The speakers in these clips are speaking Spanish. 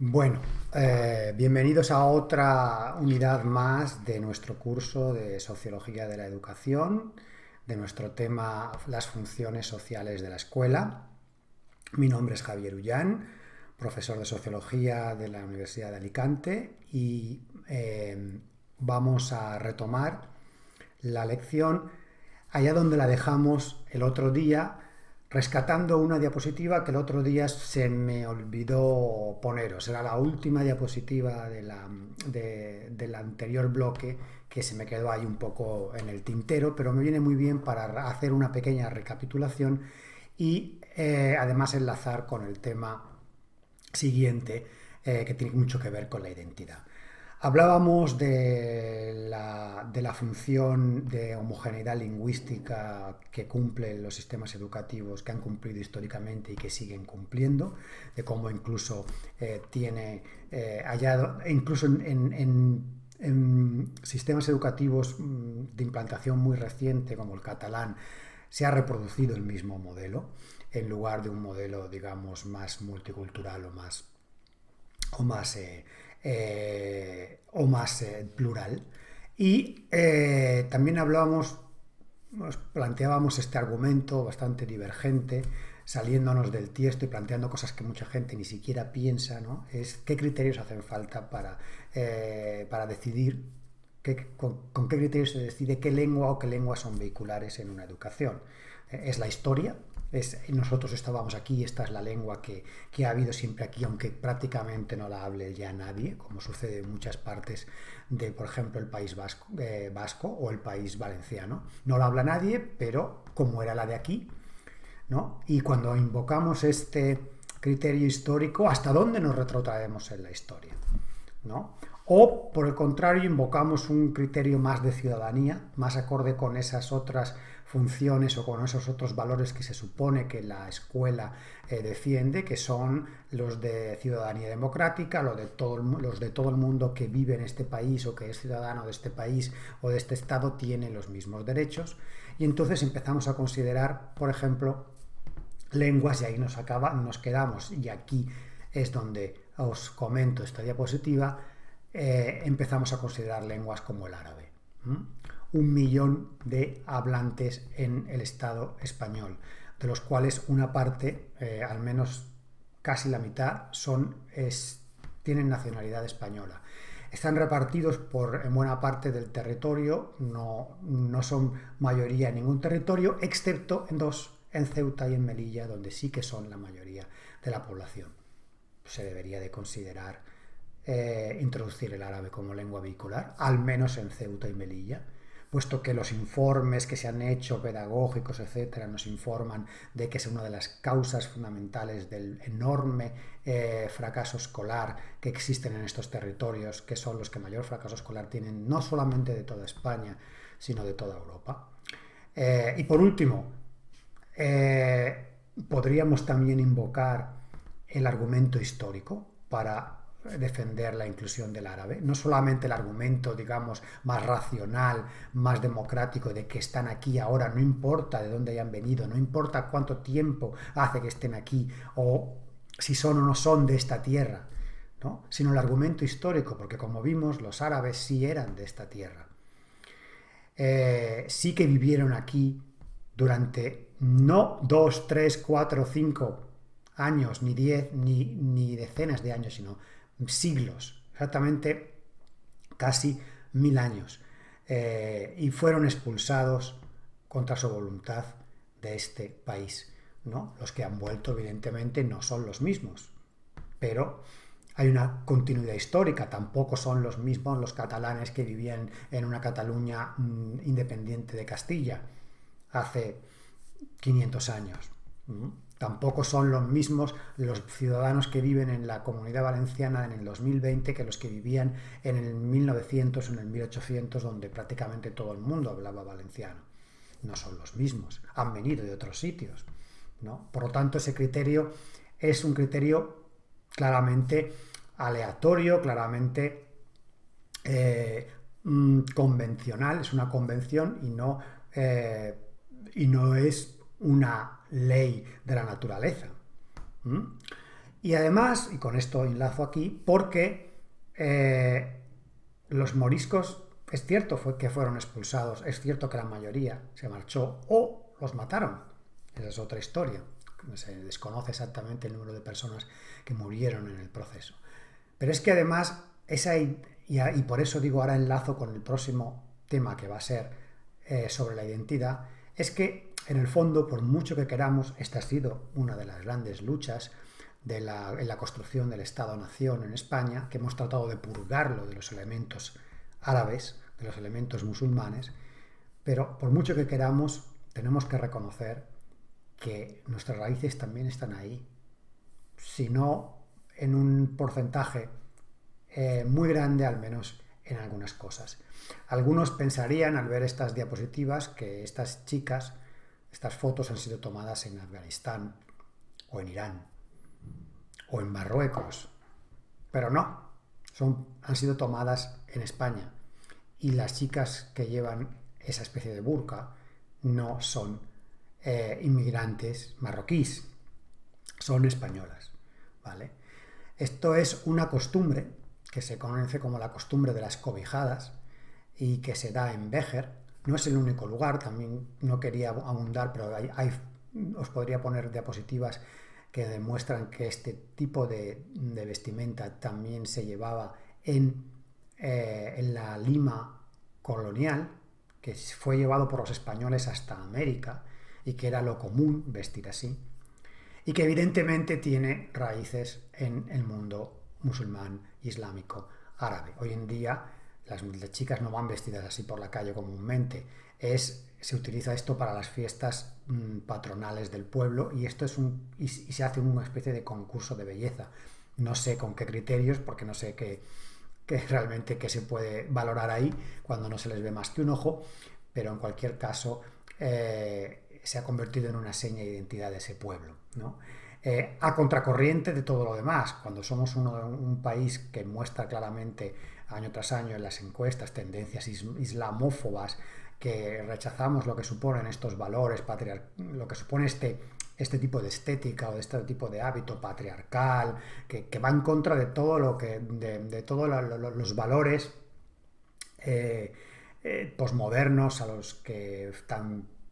Bueno, bienvenidos a otra unidad más de nuestro curso de Sociología de la Educación, de nuestro tema las funciones sociales de la escuela. Mi nombre es Javier Ullán, profesor de Sociología de la Universidad de Alicante y vamos a retomar la lección allá donde la dejamos el otro día, rescatando una diapositiva que el otro día se me olvidó poneros. Era la última diapositiva del anterior bloque que se me quedó ahí un poco en el tintero, pero me viene muy bien para hacer una pequeña recapitulación y además enlazar con el tema siguiente que tiene mucho que ver con la identidad. Hablábamos de la función de homogeneidad lingüística que cumplen los sistemas educativos que han cumplido históricamente y que siguen cumpliendo, de cómo incluso hallado, incluso en sistemas educativos de implantación muy reciente como el catalán, se ha reproducido el mismo modelo en lugar de un modelo, digamos, más multicultural o más plural. Y también nos planteábamos este argumento bastante divergente, saliéndonos del tiesto y planteando cosas que mucha gente ni siquiera piensa, ¿no? Es qué criterios hacen falta para decidir con qué criterios se decide qué lengua o qué lenguas son vehiculares en una educación. ¿Es la historia? Nosotros estábamos aquí, esta es la lengua que ha habido siempre aquí, aunque prácticamente no la hable ya nadie, como sucede en muchas partes de, por ejemplo, el País Vasco o el País Valenciano. No la habla nadie, pero como era la de aquí, ¿no? Y cuando invocamos este criterio histórico, ¿hasta dónde nos retrotraemos en la historia? ¿No? O, por el contrario, invocamos un criterio más de ciudadanía, más acorde con esas otras funciones o con esos otros valores que se supone que la escuela defiende, que son los de ciudadanía democrática, los de todo el mundo que vive en este país o que es ciudadano de este país o de este estado tiene los mismos derechos. Y entonces empezamos a considerar, por ejemplo, lenguas y ahí nos quedamos, y aquí es donde os comento esta diapositiva. Empezamos a considerar lenguas como el árabe. 1 millón de hablantes en el Estado español, de los cuales una parte, al menos casi la mitad, tienen nacionalidad española. Están repartidos en buena parte del territorio, no son mayoría en ningún territorio, excepto en dos, en Ceuta y en Melilla, donde sí que son la mayoría de la población. Se debería de considerar introducir el árabe como lengua vehicular, al menos en Ceuta y Melilla, puesto que los informes que se han hecho, pedagógicos, etcétera, nos informan de que es una de las causas fundamentales del enorme fracaso escolar que existen en estos territorios, que son los que mayor fracaso escolar tienen, no solamente de toda España, sino de toda Europa. Y por último, podríamos también invocar el argumento histórico para defender la inclusión del árabe, no solamente el argumento, digamos, más racional, más democrático de que están aquí ahora, no importa de dónde hayan venido, no importa cuánto tiempo hace que estén aquí o si son o no son de esta tierra, ¿no? Sino el argumento histórico, porque como vimos, los árabes sí eran de esta tierra. Sí que vivieron aquí durante no 2, 3, 4, 5 años, ni 10, ni decenas de años, sino siglos, exactamente casi 1000 años, y fueron expulsados contra su voluntad de este país, ¿no? Los que han vuelto, evidentemente, no son los mismos, pero hay una continuidad histórica. Tampoco son los mismos los catalanes que vivían en una Cataluña independiente de Castilla hace 500 años. Tampoco son los mismos los ciudadanos que viven en la Comunidad Valenciana en el 2020 que los que vivían en el 1900 o en el 1800, donde prácticamente todo el mundo hablaba valenciano. No son los mismos, han venido de otros sitios, ¿no? Por lo tanto, ese criterio es un criterio claramente aleatorio, claramente convencional, es una convención y no es una ley de la naturaleza. Y además, y con esto enlazo aquí, porque los moriscos, es cierto que fueron expulsados, es cierto que la mayoría se marchó o los mataron. Esa es otra historia. Se desconoce exactamente el número de personas que murieron en el proceso. Pero es que además, y por eso digo ahora enlazo con el próximo tema que va a ser sobre la identidad, es que en el fondo, por mucho que queramos, esta ha sido una de las grandes luchas en la construcción del Estado-Nación en España, que hemos tratado de purgarlo de los elementos árabes, de los elementos musulmanes, pero por mucho que queramos, tenemos que reconocer que nuestras raíces también están ahí, si no en un porcentaje muy grande, al menos en algunas cosas. Algunos pensarían al ver estas diapositivas que estas chicas, estas fotos han sido tomadas en Afganistán o en Irán o en Marruecos, pero no, han sido tomadas en España y las chicas que llevan esa especie de burka no son inmigrantes marroquíes, son españolas, ¿vale? Esto es una costumbre que se conoce como la costumbre de las cobijadas y que se da en Béjar. No es el único lugar, también no quería abundar, pero os podría poner diapositivas que demuestran que este tipo de vestimenta también se llevaba en la Lima colonial, que fue llevado por los españoles hasta América y que era lo común vestir así, y que evidentemente tiene raíces en el mundo musulmán, islámico, árabe. Hoy en día las chicas no van vestidas así por la calle comúnmente, se utiliza esto para las fiestas patronales del pueblo y esto y se hace una especie de concurso de belleza. No sé con qué criterios, porque no sé qué realmente qué se puede valorar ahí cuando no se les ve más que un ojo, pero en cualquier caso se ha convertido en una seña de identidad de ese pueblo, ¿no? A contracorriente de todo lo demás, cuando somos un país que muestra claramente año tras año en las encuestas tendencias islamófobas, que rechazamos lo que suponen estos valores, lo que supone este tipo de estética o de este tipo de hábito patriarcal, que va en contra de todo de todos los valores posmodernos a los que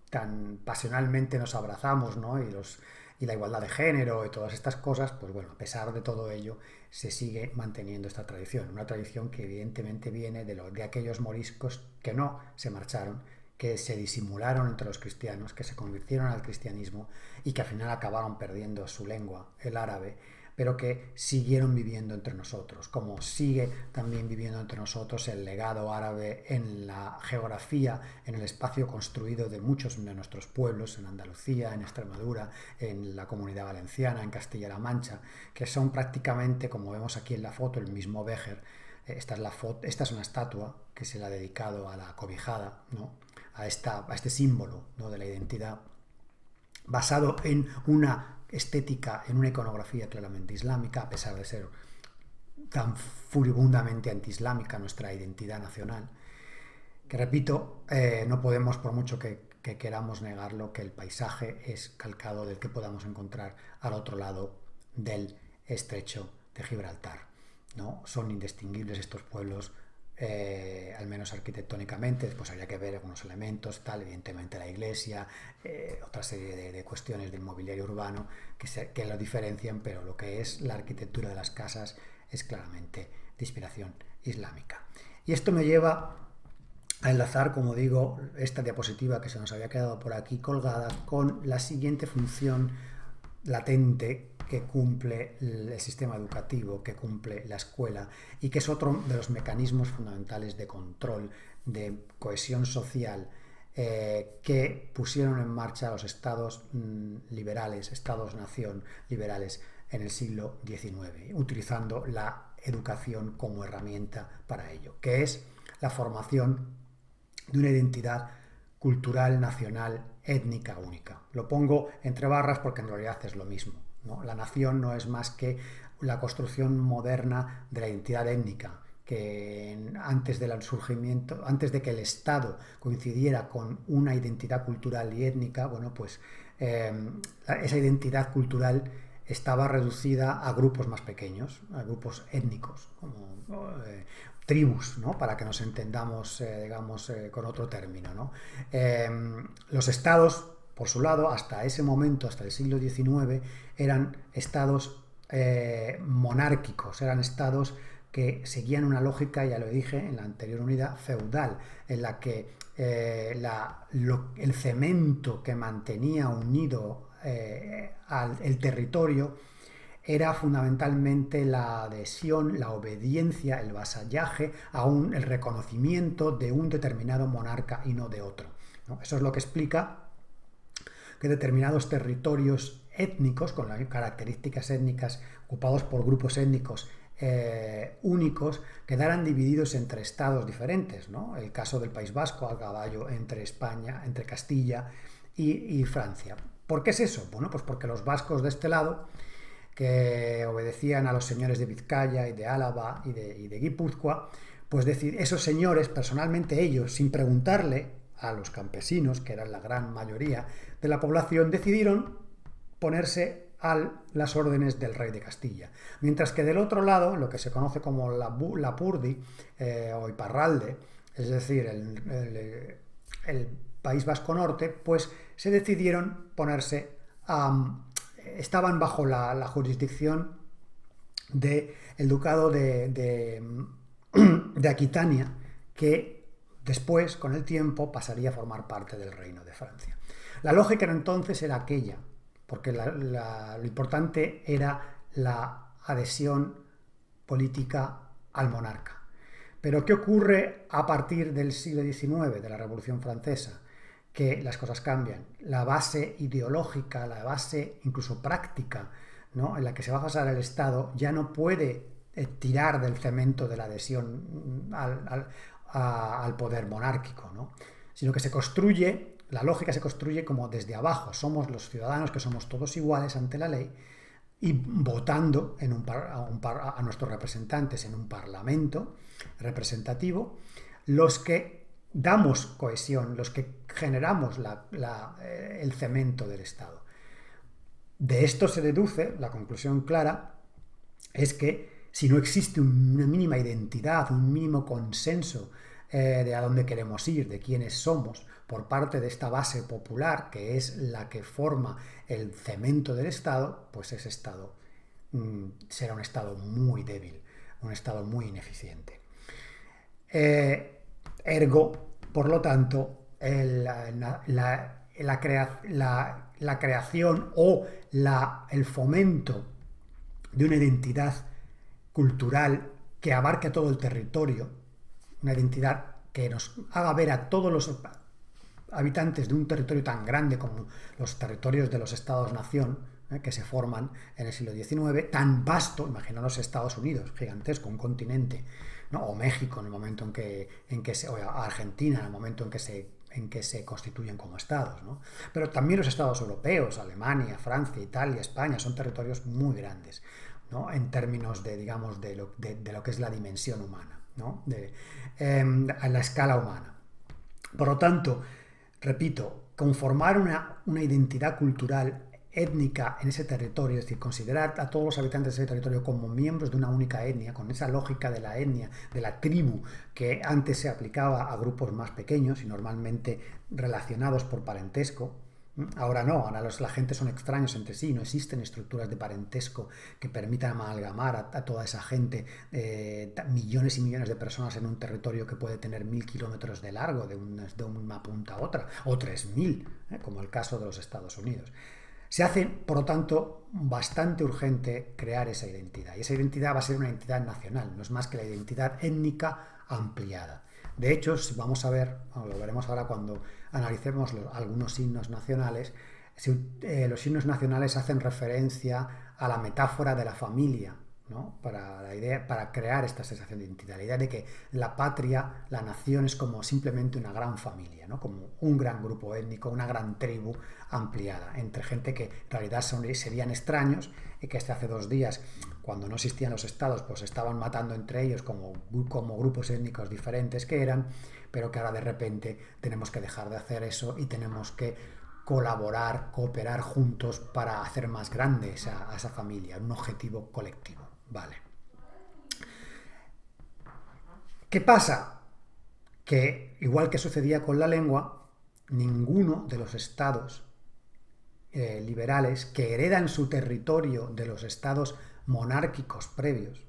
tan pasionalmente nos abrazamos, ¿no? Y la igualdad de género y todas estas cosas, pues bueno, a pesar de todo ello, se sigue manteniendo esta tradición. Una tradición que evidentemente viene de aquellos moriscos que no se marcharon, que se disimularon entre los cristianos, que se convirtieron al cristianismo y que al final acabaron perdiendo su lengua, el árabe, pero que siguieron viviendo entre nosotros, como sigue también viviendo entre nosotros el legado árabe en la geografía, en el espacio construido de muchos de nuestros pueblos, en Andalucía, en Extremadura, en la Comunidad Valenciana, en Castilla-La Mancha, que son prácticamente, como vemos aquí en la foto, el mismo Béjar. Esta es una estatua que se le ha dedicado a la cobijada, ¿no? a este símbolo, ¿no? de la identidad, basado en una estética, en una iconografía claramente islámica, a pesar de ser tan furibundamente antiislámica nuestra identidad nacional, que repito, no podemos, por mucho que queramos negarlo, que el paisaje es calcado del que podamos encontrar al otro lado del estrecho de Gibraltar, ¿no? Son indistinguibles estos pueblos, al menos arquitectónicamente. Después habría que ver algunos elementos, tal, evidentemente la iglesia, otra serie de cuestiones del mobiliario urbano que lo diferencian, pero lo que es la arquitectura de las casas es claramente de inspiración islámica. Y esto me lleva a enlazar, como digo, esta diapositiva que se nos había quedado por aquí colgada con la siguiente función latente que cumple el sistema educativo, que cumple la escuela y que es otro de los mecanismos fundamentales de control, de cohesión social que pusieron en marcha los estados liberales, estados-nación liberales en el siglo XIX, utilizando la educación como herramienta para ello, que es la formación de una identidad cultural, nacional, étnica única. Lo pongo entre barras porque en realidad es lo mismo, ¿no? La nación no es más que la construcción moderna de la identidad étnica, que antes del surgimiento, antes de que el Estado coincidiera con una identidad cultural y étnica, bueno, pues esa identidad cultural estaba reducida a grupos más pequeños, a grupos étnicos, como tribus, ¿no? Para que nos entendamos, digamos, con otro término, ¿no? Los estados, por su lado, hasta ese momento, hasta el siglo XIX, eran estados monárquicos, eran estados que seguían una lógica, ya lo dije en la anterior unidad, feudal, en la que el cemento que mantenía unido el territorio era fundamentalmente la adhesión, la obediencia, el vasallaje, el reconocimiento de un determinado monarca y no de otro, ¿no? Eso es lo que explica que determinados territorios étnicos, con las características étnicas ocupados por grupos étnicos únicos, quedaran divididos entre estados diferentes, ¿no? El caso del País Vasco, a caballo entre España, entre Castilla y Francia. ¿Por qué es eso? Bueno, pues porque los vascos de este lado, que obedecían a los señores de Vizcaya y de Álava y de Guipúzcoa, pues esos señores, personalmente ellos, sin preguntarle a los campesinos, que eran la gran mayoría de la población, decidieron ponerse a las órdenes del rey de Castilla. Mientras que del otro lado, lo que se conoce como la Purdi o Iparralde, es decir, el País Vasco Norte, pues se decidieron ponerse estaban bajo la jurisdicción del ducado de Aquitania, que después, con el tiempo, pasaría a formar parte del reino de Francia. La lógica entonces era aquella, porque lo importante era la adhesión política al monarca. Pero ¿qué ocurre a partir del siglo XIX, de la Revolución Francesa? Que las cosas cambian. La base ideológica, la base incluso práctica, ¿no?, en la que se va a basar el Estado, ya no puede tirar del cemento de la adhesión al poder monárquico, ¿no?, sino que se construye, la lógica se construye como desde abajo. Somos los ciudadanos, que somos todos iguales ante la ley, y votando a nuestros representantes en un parlamento representativo, los que damos cohesión, los que generamos el cemento del Estado. De esto se deduce, la conclusión clara, es que si no existe una mínima identidad, un mínimo consenso de a dónde queremos ir, de quiénes somos, por parte de esta base popular, que es la que forma el cemento del Estado, pues ese Estado será un Estado muy débil, un Estado muy ineficiente. Ergo, por lo tanto, la creación o el fomento de una identidad cultural que abarque todo el territorio, una identidad que nos haga ver a todos los habitantes de un territorio tan grande como los territorios de los Estados-nación, que se forman en el siglo XIX, tan vasto, imaginaos Estados Unidos, gigantesco, un continente, ¿no?, o México en el momento o Argentina en el momento en que se constituyen como estados, ¿no? Pero también los estados europeos, Alemania, Francia, Italia, España, son territorios muy grandes, ¿no?, en términos de lo que es la dimensión humana, ¿no?, a la escala humana. Por lo tanto, repito, conformar una identidad cultural étnica en ese territorio, es decir, considerar a todos los habitantes de ese territorio como miembros de una única etnia, con esa lógica de la etnia, de la tribu, que antes se aplicaba a grupos más pequeños y normalmente relacionados por parentesco. Ahora no, ahora la gente son extraños entre sí, no existen estructuras de parentesco que permitan amalgamar a toda esa gente, millones y millones de personas en un territorio que puede tener 1000 kilómetros de largo de una punta a otra, o 3000, como el caso de los Estados Unidos. Se hace, por lo tanto, bastante urgente crear esa identidad. Y esa identidad va a ser una identidad nacional, no es más que la identidad étnica ampliada. De hecho, si vamos a ver, lo veremos ahora cuando analicemos algunos signos nacionales, los signos nacionales hacen referencia a la metáfora de la familia, ¿no?, para crear esta sensación de identidad. La idea de que la patria, la nación, es como simplemente una gran familia, ¿no?, como un gran grupo étnico, una gran tribu ampliada, entre gente que en realidad serían extraños y que hasta hace 2 días, cuando no existían los estados, pues estaban matando entre ellos como grupos étnicos diferentes que eran, pero que ahora de repente tenemos que dejar de hacer eso y tenemos que colaborar, cooperar juntos para hacer más grande a esa familia, un objetivo colectivo. Vale. ¿Qué pasa? Que, igual que sucedía con la lengua, ninguno de los estados liberales que heredan su territorio de los estados monárquicos previos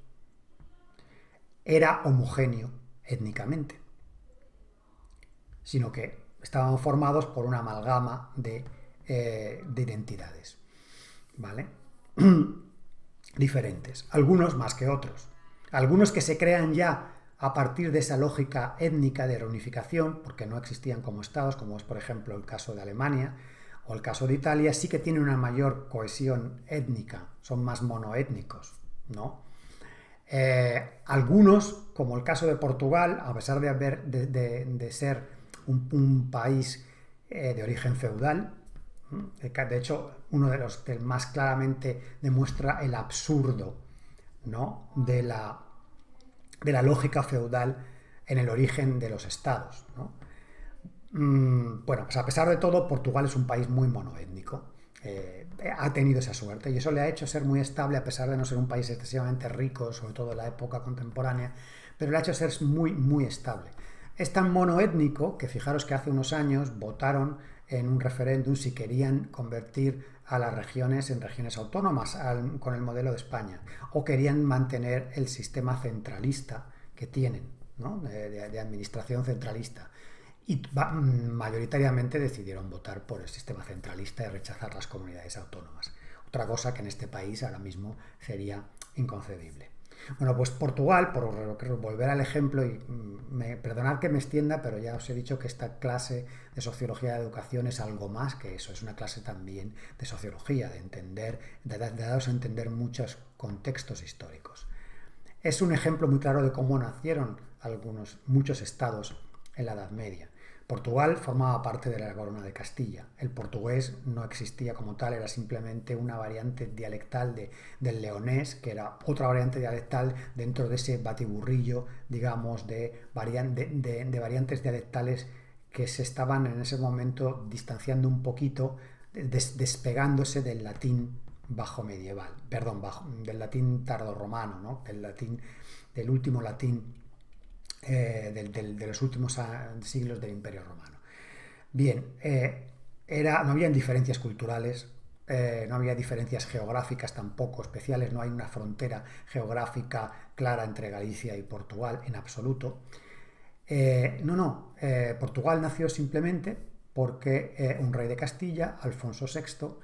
era homogéneo étnicamente, sino que estaban formados por una amalgama de identidades, ¿vale? Diferentes, algunos más que otros, algunos que se crean ya a partir de esa lógica étnica de reunificación, porque no existían como estados, como es por ejemplo el caso de Alemania o el caso de Italia, sí que tienen una mayor cohesión étnica, son más monoétnicos, ¿no? Algunos, como el caso de Portugal, a pesar de ser un país de origen feudal, de hecho, uno de los que más claramente demuestra el absurdo, ¿no?, de la lógica feudal en el origen de los estados, ¿no? Bueno, pues a pesar de todo, Portugal es un país muy monoétnico. Ha tenido esa suerte y eso le ha hecho ser muy estable a pesar de no ser un país excesivamente rico, sobre todo en la época contemporánea, pero le ha hecho ser muy, muy estable. Es tan monoétnico que fijaros que hace unos años votaron en un referéndum si querían convertir a las regiones en regiones autónomas con el modelo de España o querían mantener el sistema centralista que tienen, ¿no?, de administración centralista. Y mayoritariamente decidieron votar por el sistema centralista y rechazar las comunidades autónomas. Otra cosa que en este país ahora mismo sería inconcebible. Bueno, pues Portugal, por volver al ejemplo, y perdonad que me extienda, pero ya os he dicho que esta clase de sociología de educación es algo más que eso, es una clase también de sociología, de daros a entender muchos contextos históricos. Es un ejemplo muy claro de cómo nacieron muchos estados en la Edad Media. Portugal formaba parte de la Corona de Castilla. El portugués no existía como tal, era simplemente una variante dialectal del leonés, que era otra variante dialectal dentro de ese batiburrillo, digamos, de variantes dialectales que se estaban en ese momento distanciando un poquito, despegándose del latín bajo medieval, del latín tardorromano, ¿no?, del último latín de los últimos siglos del Imperio Romano. Bien, no había diferencias culturales, no había diferencias geográficas tampoco especiales, no hay una frontera geográfica clara entre Galicia y Portugal en absoluto. Portugal nació simplemente porque un rey de Castilla, Alfonso VI,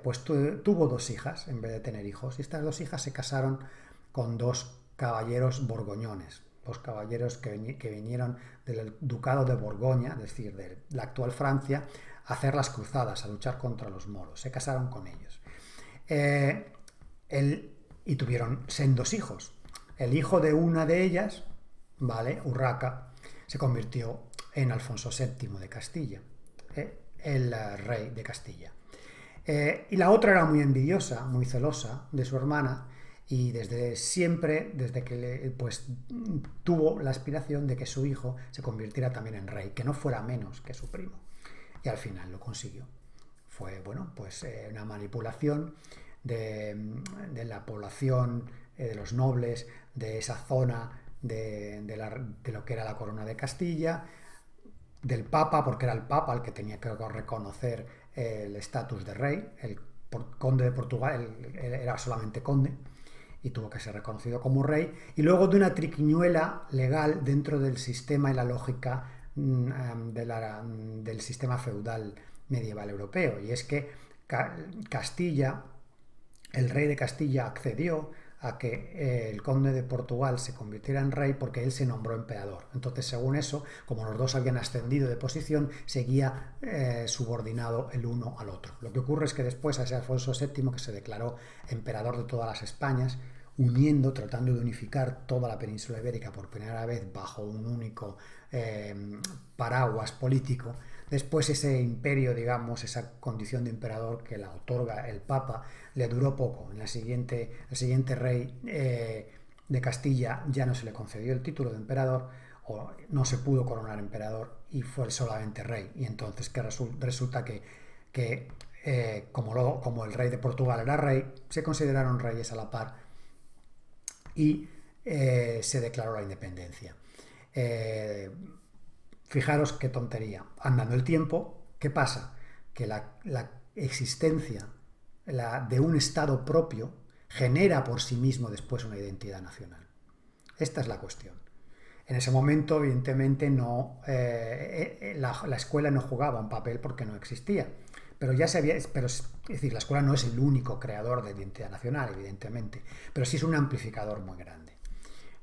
pues tuvo dos hijas en vez de tener hijos, y estas dos hijas se casaron con dos caballeros borgoñones, los caballeros que vinieron del ducado de Borgoña, es decir, de la actual Francia, a hacer las cruzadas, a luchar contra los moros. Se casaron con ellos. Y tuvieron sendos hijos. El hijo de una de ellas, ¿vale?, Urraca, se convirtió en Alfonso VII de Castilla, el rey de Castilla. Y la otra era muy envidiosa, muy celosa de su hermana, y desde siempre, desde que tuvo la aspiración de que su hijo se convirtiera también en rey, que no fuera menos que su primo. Y al final lo consiguió. Fue, una manipulación de la población, de los nobles, de esa zona de lo que era la Corona de Castilla, del Papa, porque era el Papa el que tenía que reconocer el estatus de rey. El conde de Portugal él era solamente conde y tuvo que ser reconocido como rey, y luego de una triquiñuela legal dentro del sistema y la lógica del sistema feudal medieval europeo, y es que Castilla, el rey de Castilla accedió a que el conde de Portugal se convirtiera en rey porque él se nombró emperador. Entonces, según eso, como los dos habían ascendido de posición, seguía subordinado el uno al otro. Lo que ocurre es que después a ese Alfonso VII, que se declaró emperador de todas las Españas, tratando de unificar toda la península ibérica por primera vez bajo un único paraguas político, después ese imperio, digamos, esa condición de emperador que la otorga el Papa, le duró poco. El siguiente rey de Castilla ya no se le concedió el título de emperador, o no se pudo coronar emperador, y fue solamente rey. Y entonces que resulta que que como el rey de Portugal era rey, se consideraron reyes a la par y se declaró la independencia. Fijaros qué tontería. Andando el tiempo, ¿qué pasa? Que la existencia de un Estado propio genera por sí mismo después una identidad nacional. Esta es la cuestión. En ese momento, evidentemente, la escuela no jugaba un papel porque no existía. Pero ya se había. Es decir, la escuela no es el único creador de identidad nacional, evidentemente, pero sí es un amplificador muy grande.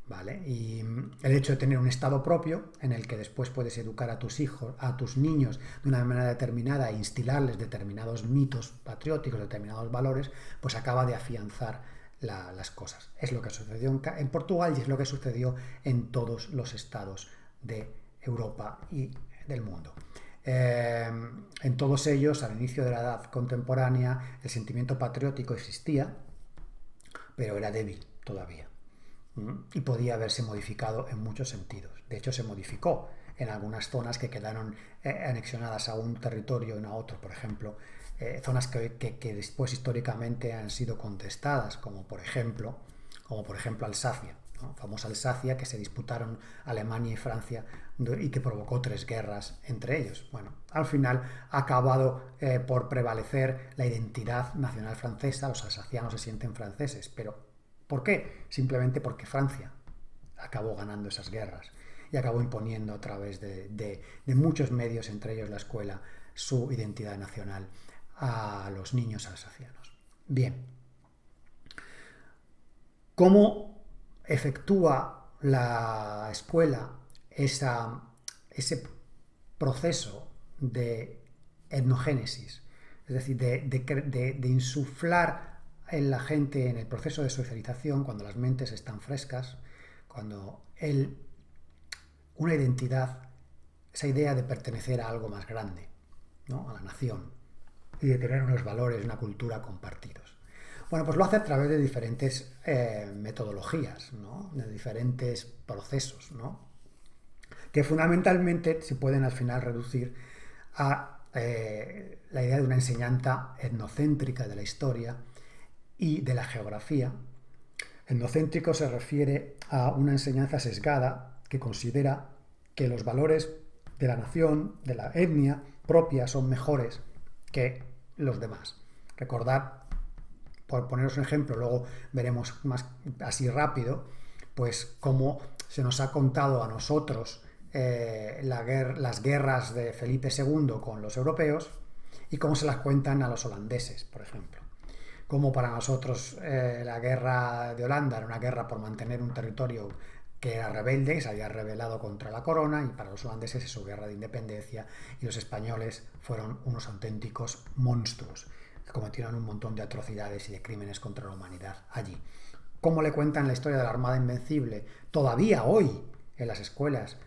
¿Vale? Y el hecho de tener un Estado propio en el que después puedes educar a tus hijos, a tus niños de una manera determinada e instilarles determinados mitos patrióticos, determinados valores, pues acaba de afianzar las cosas. Es lo que sucedió en Portugal y es lo que sucedió en todos los estados de Europa y del mundo. En todos ellos, al inicio de la edad contemporánea, el sentimiento patriótico existía, pero era débil todavía. Y podía haberse modificado en muchos sentidos. De hecho, se modificó en algunas zonas que quedaron anexionadas a un territorio y no a otro. Por ejemplo, zonas que después históricamente han sido contestadas, como por ejemplo Alsacia, ¿no? Famosa Alsacia, que se disputaron Alemania y Francia y que provocó 3 guerras entre ellos. Bueno, al final ha acabado por prevalecer la identidad nacional francesa. Los alsacianos se sienten franceses, pero ¿por qué? Simplemente porque Francia acabó ganando esas guerras y acabó imponiendo a través de muchos medios, entre ellos la escuela, su identidad nacional a los niños alsacianos. Bien, ¿cómo efectúa la escuela ese proceso de etnogénesis? Es decir, de insuflar en la gente, en el proceso de socialización, cuando las mentes están frescas, cuando una identidad, esa idea de pertenecer a algo más grande, ¿no? A la nación, y de tener unos valores, una cultura compartidos. Bueno, pues lo hace a través de diferentes metodologías, ¿no? De diferentes procesos, ¿no? Que fundamentalmente se pueden al final reducir a la idea de una enseñanza etnocéntrica de la historia y de la geografía. Etnocéntrico se refiere a una enseñanza sesgada que considera que los valores de la nación, de la etnia propia, son mejores que los demás. Recordad, por poneros un ejemplo, luego veremos más así rápido, pues cómo se nos ha contado a nosotros las guerras de Felipe II con los europeos y cómo se las cuentan a los holandeses, por ejemplo. Como para nosotros la guerra de Holanda era una guerra por mantener un territorio que era rebelde, que se había rebelado contra la corona, y para los holandeses es su guerra de independencia, y los españoles fueron unos auténticos monstruos que cometieron un montón de atrocidades y de crímenes contra la humanidad allí. ¿Cómo le cuentan la historia de la Armada Invencible todavía hoy en las escuelas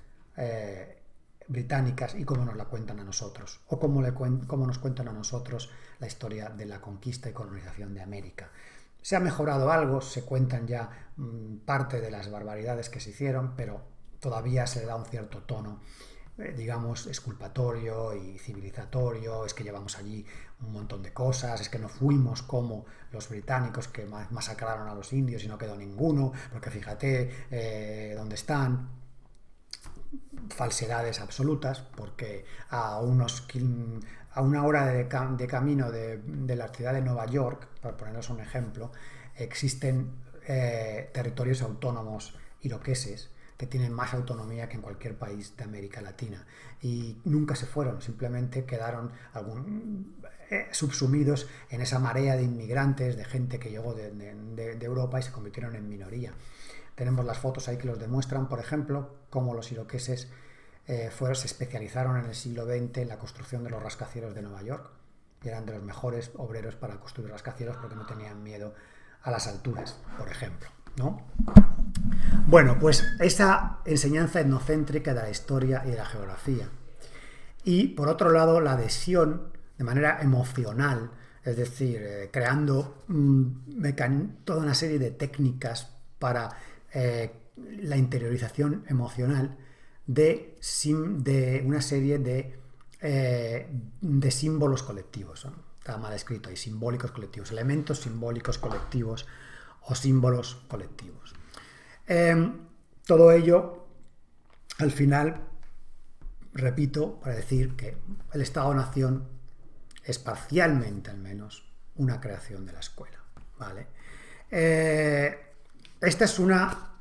británicas y cómo nos la cuentan a nosotros? O cómo nos cuentan a nosotros la historia de la conquista y colonización de América. Se ha mejorado algo, se cuentan ya parte de las barbaridades que se hicieron, pero todavía se le da un cierto tono, digamos, exculpatorio y civilizatorio. Es que llevamos allí un montón de cosas, es que no fuimos como los británicos que masacraron a los indios y no quedó ninguno, porque fíjate dónde están. Falsedades absolutas, porque a una hora de camino de la ciudad de Nueva York, por poneros un ejemplo, existen territorios autónomos iroqueses que tienen más autonomía que en cualquier país de América Latina, y nunca se fueron, simplemente quedaron subsumidos en esa marea de inmigrantes, de gente que llegó de Europa y se convirtieron en minoría. Tenemos las fotos ahí que los demuestran, por ejemplo, cómo los iroqueses se especializaron en el siglo XX en la construcción de los rascacielos de Nueva York, y eran de los mejores obreros para construir rascacielos porque no tenían miedo a las alturas, por ejemplo, ¿no? Bueno, pues esa enseñanza etnocéntrica de la historia y de la geografía. Y, por otro lado, la adhesión de manera emocional, es decir, creando toda una serie de técnicas para la interiorización emocional de una serie de de símbolos colectivos. ¿No? Está mal escrito ahí, simbólicos colectivos, elementos simbólicos colectivos o símbolos colectivos. Todo ello, al final, repito, para decir que el Estado-Nación es parcialmente, al menos, una creación de la escuela. ¿Vale? Esta es una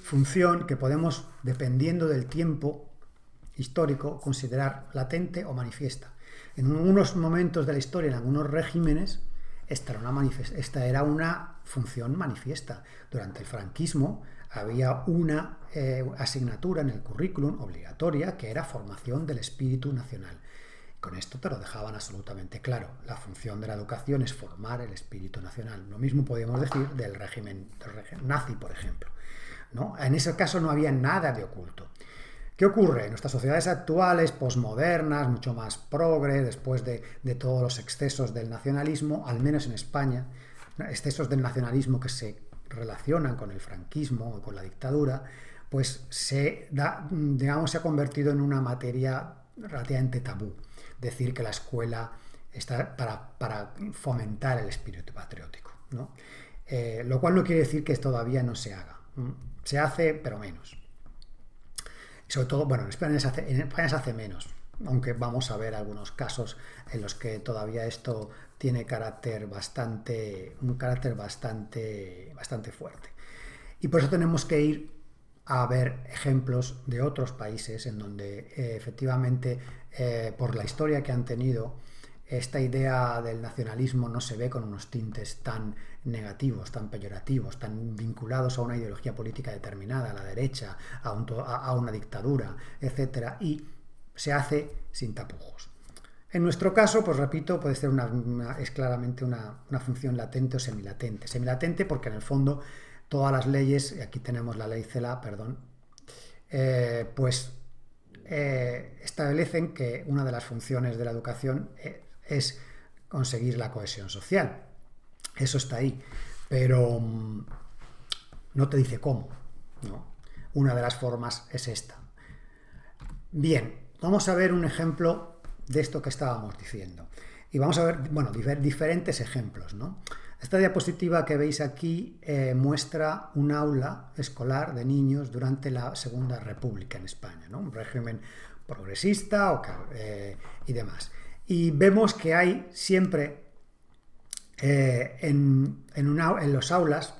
función que podemos, dependiendo del tiempo histórico, considerar latente o manifiesta. En algunos momentos de la historia, en algunos regímenes, esta era una función manifiesta. Durante el franquismo había una asignatura en el currículum obligatoria que era formación del espíritu nacional. Con esto te lo dejaban absolutamente claro. La función de la educación es formar el espíritu nacional. Lo mismo podemos decir del régimen nazi, por ejemplo. ¿No? En ese caso no había nada de oculto. ¿Qué ocurre? En nuestras sociedades actuales, posmodernas, mucho más progres, después de todos los excesos del nacionalismo, al menos en España, excesos del nacionalismo que se relacionan con el franquismo o con la dictadura, pues se ha convertido en una materia relativamente tabú. Decir que la escuela está para fomentar el espíritu patriótico, ¿no? Lo cual no quiere decir que todavía no se haga. Se hace, pero menos. Sobre todo, bueno, en España se hace menos, aunque vamos a ver algunos casos en los que todavía esto tiene un carácter bastante fuerte. Y por eso tenemos que ir a ver ejemplos de otros países en donde efectivamente, por la historia que han tenido, esta idea del nacionalismo no se ve con unos tintes tan negativos, tan peyorativos, tan vinculados a una ideología política determinada, a la derecha, a una dictadura, etc. Y se hace sin tapujos. En nuestro caso, pues repito, puede ser es claramente una función latente o semilatente. Semilatente porque en el fondo todas las leyes, y aquí tenemos la ley CELA, establecen que una de las funciones de la educación es conseguir la cohesión social. Eso está ahí, pero no te dice cómo, ¿no? Una de las formas es esta. Bien, vamos a ver un ejemplo de esto que estábamos diciendo. Y vamos a ver, bueno, diferentes ejemplos, ¿no? Esta diapositiva que veis aquí muestra un aula escolar de niños durante la Segunda República en España, ¿no? Un régimen progresista y demás. Y vemos que hay siempre en los aulas,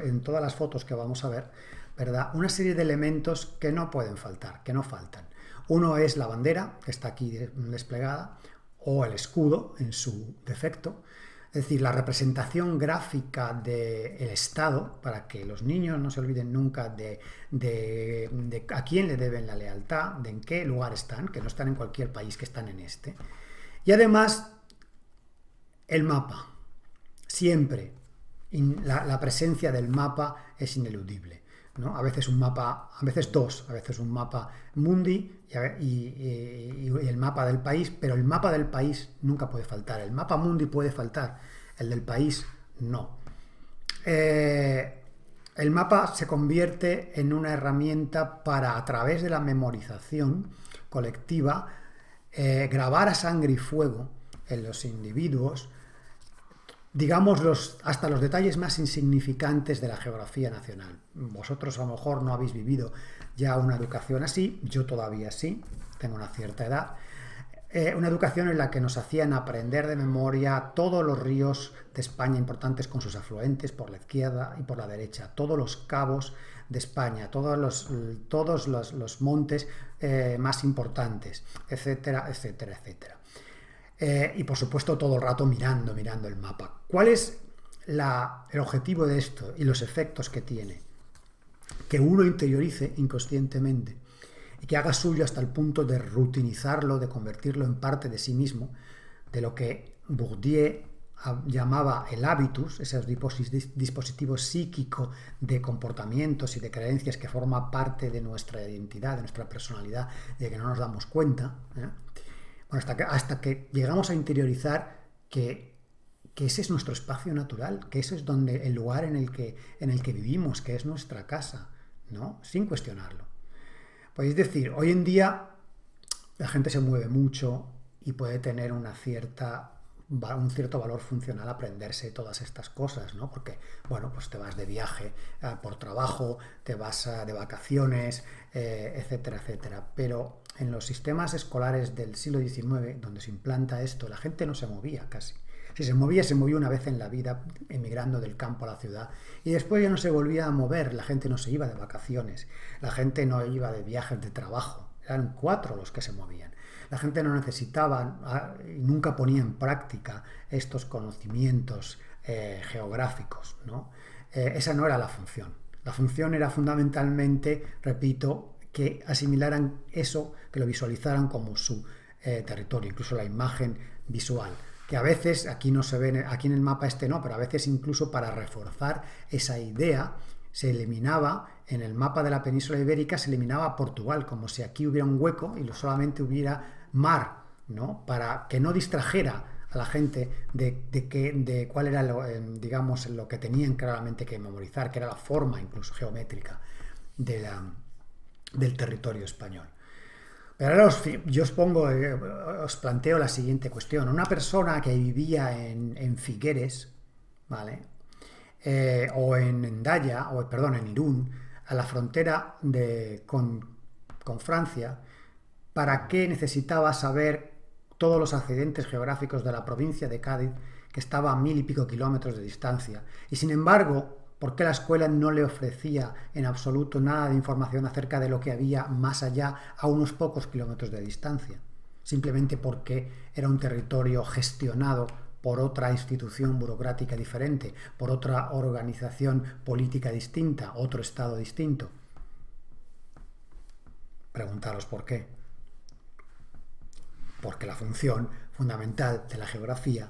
en todas las fotos que vamos a ver, ¿verdad?, una serie de elementos que no pueden faltar, que no faltan. Uno es la bandera, que está aquí desplegada, o el escudo en su defecto. Es decir, la representación gráfica del Estado, para que los niños no se olviden nunca de a quién le deben la lealtad, de en qué lugar están, que no están en cualquier país, que están en este. Y además, el mapa. Siempre la presencia del mapa es ineludible, ¿no? A veces un mapa, a veces dos, a veces un mapa mundi y el mapa del país, pero el mapa del país nunca puede faltar. El mapa mundi puede faltar, el del país no. El mapa se convierte en una herramienta para, a través de la memorización colectiva, grabar a sangre y fuego en los individuos, digamos, hasta los detalles más insignificantes de la geografía nacional. Vosotros a lo mejor no habéis vivido ya una educación así, yo todavía sí, tengo una cierta edad. Una educación en la que nos hacían aprender de memoria todos los ríos de España importantes con sus afluentes por la izquierda y por la derecha, todos los cabos de España, todos los montes más importantes, etcétera, etcétera, etcétera. Y por supuesto todo el rato mirando el mapa. ¿Cuál es el objetivo de esto y los efectos que tiene? Que uno interiorice inconscientemente y que haga suyo hasta el punto de rutinizarlo, de convertirlo en parte de sí mismo, de lo que Bourdieu llamaba el hábitus, esos dispositivos psíquicos de comportamientos y de creencias que forma parte de nuestra identidad, de nuestra personalidad, de que no nos damos cuenta, Bueno, hasta que llegamos a interiorizar que ese es nuestro espacio natural, que ese es el lugar en el que vivimos, que es nuestra casa, ¿no? Sin cuestionarlo. Podéis decir, hoy en día la gente se mueve mucho y puede tener un cierto valor funcional aprenderse todas estas cosas, ¿no? Porque, bueno, pues te vas de viaje por trabajo, te vas de vacaciones, etcétera, etcétera. Pero en los sistemas escolares del siglo XIX, donde se implanta esto, la gente no se movía casi. Si se movía una vez en la vida, emigrando del campo a la ciudad, y después ya no se volvía a mover, la gente no se iba de vacaciones, la gente no iba de viajes de trabajo, eran 4 los que se movían. La gente no necesitaba y nunca ponía en práctica estos conocimientos geográficos, ¿no? Esa no era la función. La función era fundamentalmente, repito, que asimilaran eso, que lo visualizaran como su territorio, incluso la imagen visual, que a veces, aquí no se ve, aquí en el mapa este no, pero a veces incluso para reforzar esa idea se eliminaba, en el mapa de la península ibérica se eliminaba Portugal, como si aquí hubiera un hueco y solamente hubiera mar, ¿no? Para que no distrajera a la gente de cuál era digamos, lo que tenían claramente que memorizar, que era la forma incluso geométrica del territorio español. Pero ahora yo os planteo la siguiente cuestión. Una persona que vivía en Figueres, ¿vale? O en Hendaya, en Irún, a la frontera con Francia, ¿para qué necesitaba saber todos los accidentes geográficos de la provincia de Cádiz, que estaba a 1000 y pico kilómetros de distancia? Y sin embargo, ¿por qué la escuela no le ofrecía en absoluto nada de información acerca de lo que había más allá, a unos pocos kilómetros de distancia? Simplemente porque era un territorio gestionado por otra institución burocrática diferente, por otra organización política distinta, otro Estado distinto. Preguntaros por qué. Porque la función fundamental de la geografía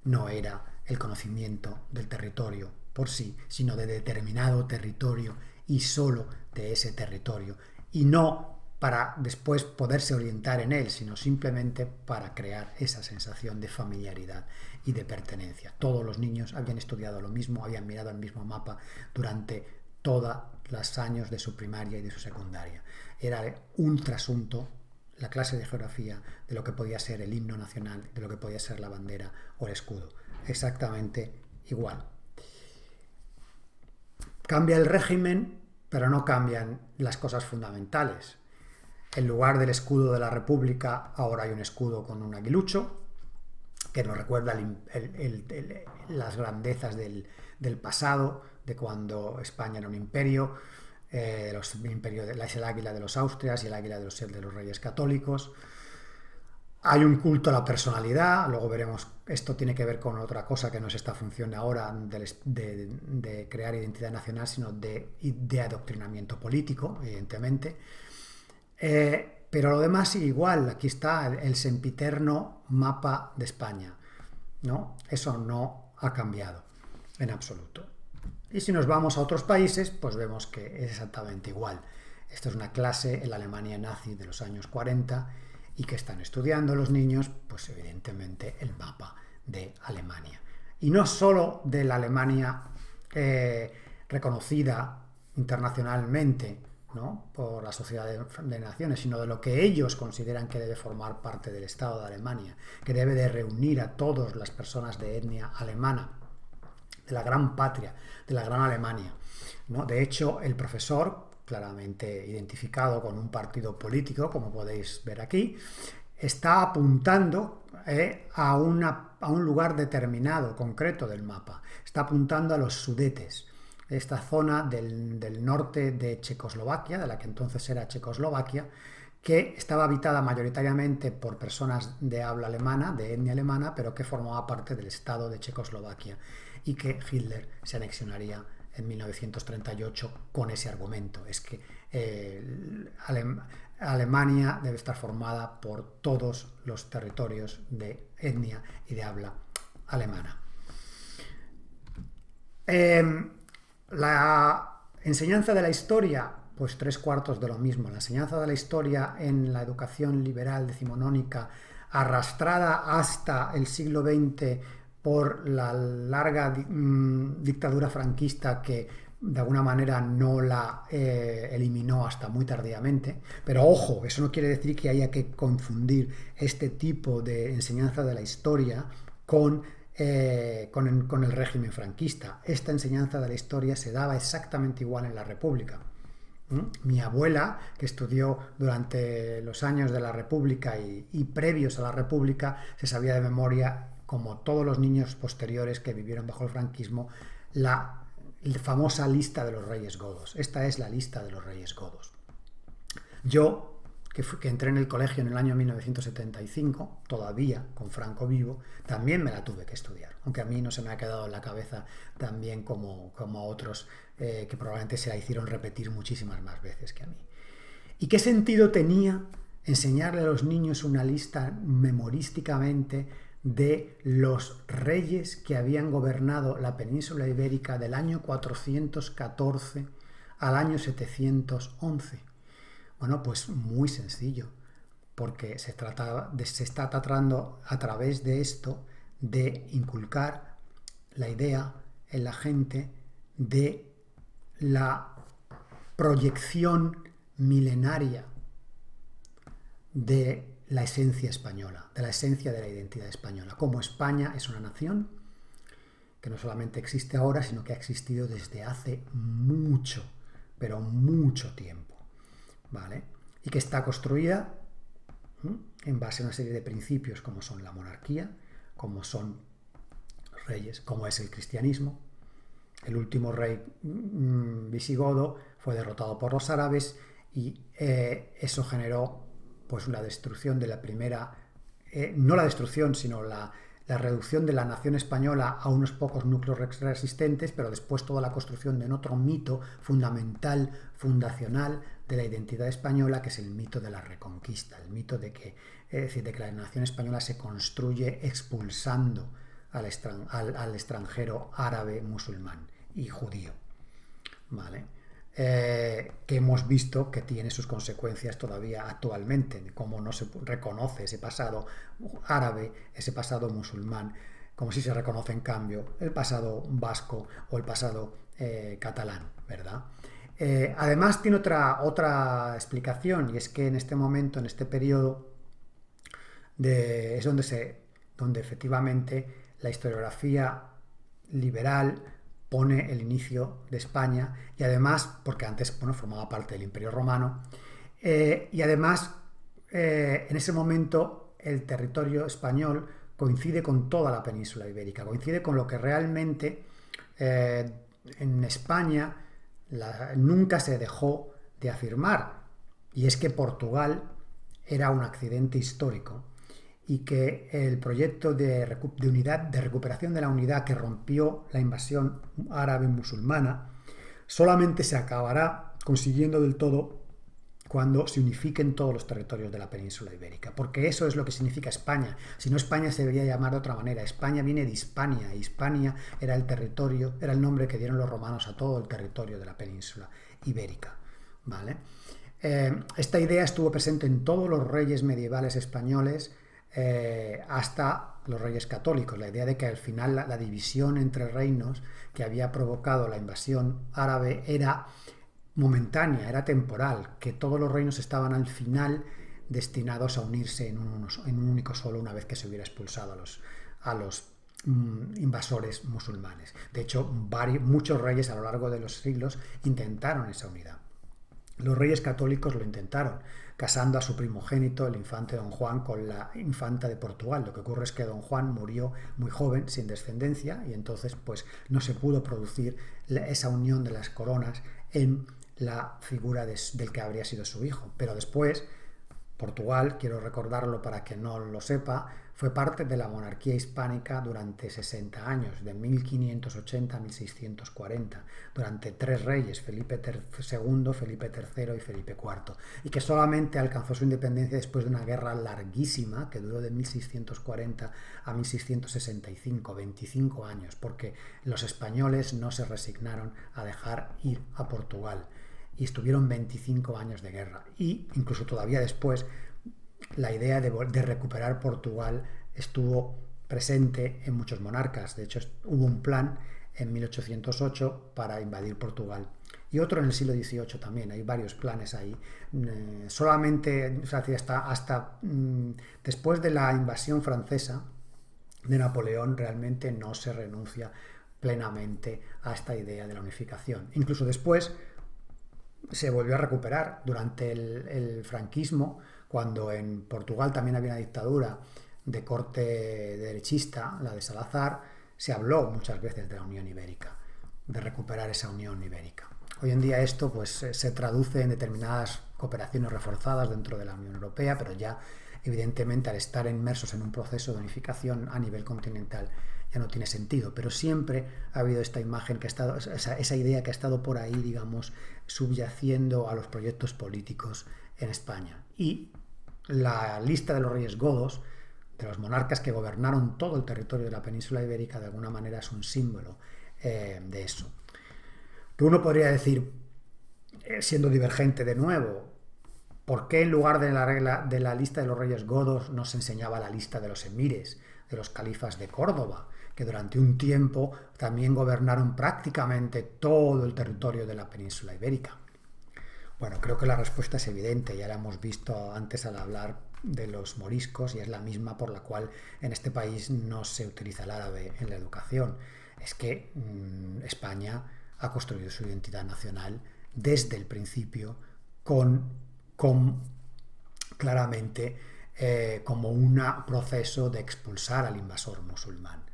no era el conocimiento del territorio por sí, sino de determinado territorio y solo de ese territorio, y no para después poderse orientar en él, sino simplemente para crear esa sensación de familiaridad y de pertenencia. Todos los niños habían estudiado lo mismo, habían mirado el mismo mapa durante todos los años de su primaria y de su secundaria. Era un trasunto la clase de geografía de lo que podía ser el himno nacional, de lo que podía ser la bandera o el escudo. Exactamente igual. Cambia el régimen, pero no cambian las cosas fundamentales. En lugar del escudo de la República, ahora hay un escudo con un aguilucho, que nos recuerda las grandezas del pasado, de cuando España era un imperio. Es el águila de los Austrias y el águila de los Reyes Católicos. Hay un culto a la personalidad, luego veremos, esto tiene que ver con otra cosa que no es esta función ahora de crear identidad nacional, sino de adoctrinamiento político, evidentemente. Pero lo demás igual, aquí está el sempiterno mapa de España, ¿no? Eso no ha cambiado en absoluto. Y si nos vamos a otros países, pues vemos que es exactamente igual. Esto es una clase en la Alemania nazi de los años 40 y que están estudiando los niños, pues evidentemente el mapa de Alemania. Y no solo de la Alemania reconocida internacionalmente, ¿no?, por la Sociedad de Naciones, sino de lo que ellos consideran que debe formar parte del Estado de Alemania, que debe de reunir a todas las personas de etnia alemana, de la gran patria, de la gran Alemania, ¿no? De hecho, el profesor, claramente identificado con un partido político, como podéis ver aquí, está apuntando a un lugar determinado, concreto del mapa. Está apuntando a los Sudetes, esta zona del norte de Checoslovaquia, de la que entonces era Checoslovaquia, que estaba habitada mayoritariamente por personas de habla alemana, de etnia alemana, pero que formaba parte del Estado de Checoslovaquia y que Hitler se anexionaría en 1938 con ese argumento. Es que Alemania debe estar formada por todos los territorios de etnia y de habla alemana. La enseñanza de la historia, pues 3/4 de lo mismo. La enseñanza de la historia en la educación liberal decimonónica, arrastrada hasta el siglo XX por la larga dictadura franquista que de alguna manera no la eliminó hasta muy tardíamente, pero ojo, eso no quiere decir que haya que confundir este tipo de enseñanza de la historia con el régimen franquista. Esta enseñanza de la historia se daba exactamente igual en la República. Mi abuela, que estudió durante los años de la República y previos a la República, se sabía de memoria, como todos los niños posteriores que vivieron bajo el franquismo, la famosa lista de los reyes godos. Esta es la lista de los reyes godos. Yo, que entré en el colegio en el año 1975, todavía con Franco vivo, también me la tuve que estudiar, aunque a mí no se me ha quedado en la cabeza tan bien como a otros que probablemente se la hicieron repetir muchísimas más veces que a mí. ¿Y qué sentido tenía enseñarle a los niños una lista memorísticamente de los reyes que habían gobernado la península ibérica del año 414 al año 711? Bueno, pues muy sencillo, porque se está tratando a través de esto de inculcar la idea en la gente de la proyección milenaria de la esencia española, de la esencia de la identidad española. Como España es una nación que no solamente existe ahora, sino que ha existido desde hace mucho, pero mucho tiempo, ¿vale? Y que está construida en base a una serie de principios como son la monarquía, como son reyes, como es el cristianismo. El último rey visigodo fue derrotado por los árabes y eso generó pues la destrucción de la primera, no la destrucción, sino la reducción de la nación española a unos pocos núcleos resistentes, pero después toda la construcción de otro mito fundamental, fundacional de la identidad española, que es el mito de la reconquista, el mito de que, es decir, de que la nación española se construye expulsando al extranjero árabe, musulmán y judío, ¿vale? Que hemos visto que tiene sus consecuencias todavía actualmente, de cómo no se reconoce ese pasado árabe, ese pasado musulmán, como si se reconoce en cambio el pasado vasco o el pasado catalán, ¿verdad? Además tiene otra explicación, y es que en este momento, en este periodo, es donde efectivamente la historiografía liberal pone el inicio de España, y además, porque antes formaba parte del Imperio Romano, y además en ese momento el territorio español coincide con toda la península ibérica, coincide con lo que realmente en España nunca se dejó de afirmar, y es que Portugal era un accidente histórico y que el proyecto de recuperación de la unidad que rompió la invasión árabe musulmana solamente se acabará consiguiendo del todo cuando se unifiquen todos los territorios de la península ibérica, porque eso es lo que significa España. Si no, España se debería llamar de otra manera. España viene de Hispania, y Hispania era el territorio, era el nombre que dieron los romanos a todo el territorio de la península ibérica, ¿vale? Esta idea estuvo presente en todos los reyes medievales españoles, hasta los reyes católicos, la idea de que al final la división entre reinos que había provocado la invasión árabe era momentánea, era temporal, que todos los reinos estaban al final destinados a unirse en un único solo una vez que se hubiera expulsado a los invasores musulmanes. De hecho, muchos reyes a lo largo de los siglos intentaron esa unidad. Los reyes católicos lo intentaron, casando a su primogénito, el infante Don Juan, con la infanta de Portugal. Lo que ocurre es que Don Juan murió muy joven, sin descendencia, y entonces pues no se pudo producir esa unión de las coronas en la figura del que habría sido su hijo. Pero después, Portugal, quiero recordarlo para que no lo sepa, fue parte de la monarquía hispánica durante 60 años, de 1580 a 1640, durante 3 reyes, Felipe II, Felipe III y Felipe IV, y que solamente alcanzó su independencia después de una guerra larguísima que duró de 1640 a 1665, 25 años, porque los españoles no se resignaron a dejar ir a Portugal, y estuvieron 25 años de guerra, y incluso todavía después la idea de recuperar Portugal estuvo presente en muchos monarcas. De hecho, hubo un plan en 1808 para invadir Portugal. Y otro en el siglo XVIII también, hay varios planes ahí. Solamente, o sea, hasta después de la invasión francesa de Napoleón, realmente no se renuncia plenamente a esta idea de la unificación. Incluso después se volvió a recuperar durante el franquismo, cuando en Portugal también había una dictadura de corte derechista, la de Salazar. Se habló muchas veces de la Unión Ibérica, de recuperar esa Unión Ibérica. Hoy en día esto pues se traduce en determinadas cooperaciones reforzadas dentro de la Unión Europea, pero ya evidentemente al estar inmersos en un proceso de unificación a nivel continental ya no tiene sentido, pero siempre ha habido esta imagen que ha estado, esa idea que ha estado por ahí, digamos, subyaciendo a los proyectos políticos en España. Y la lista de los reyes godos, de los monarcas que gobernaron todo el territorio de la península ibérica, de alguna manera es un símbolo de eso. Que uno podría decir, siendo divergente de nuevo, ¿por qué en lugar de la lista de los reyes godos nos enseñaba la lista de los emires, de los califas de Córdoba, que durante un tiempo también gobernaron prácticamente todo el territorio de la península ibérica? Bueno, creo que la respuesta es evidente, ya la hemos visto antes al hablar de los moriscos y es la misma por la cual en este país no se utiliza el árabe en la educación. Es que España ha construido su identidad nacional desde el principio con claramente como un proceso de expulsar al invasor musulmán,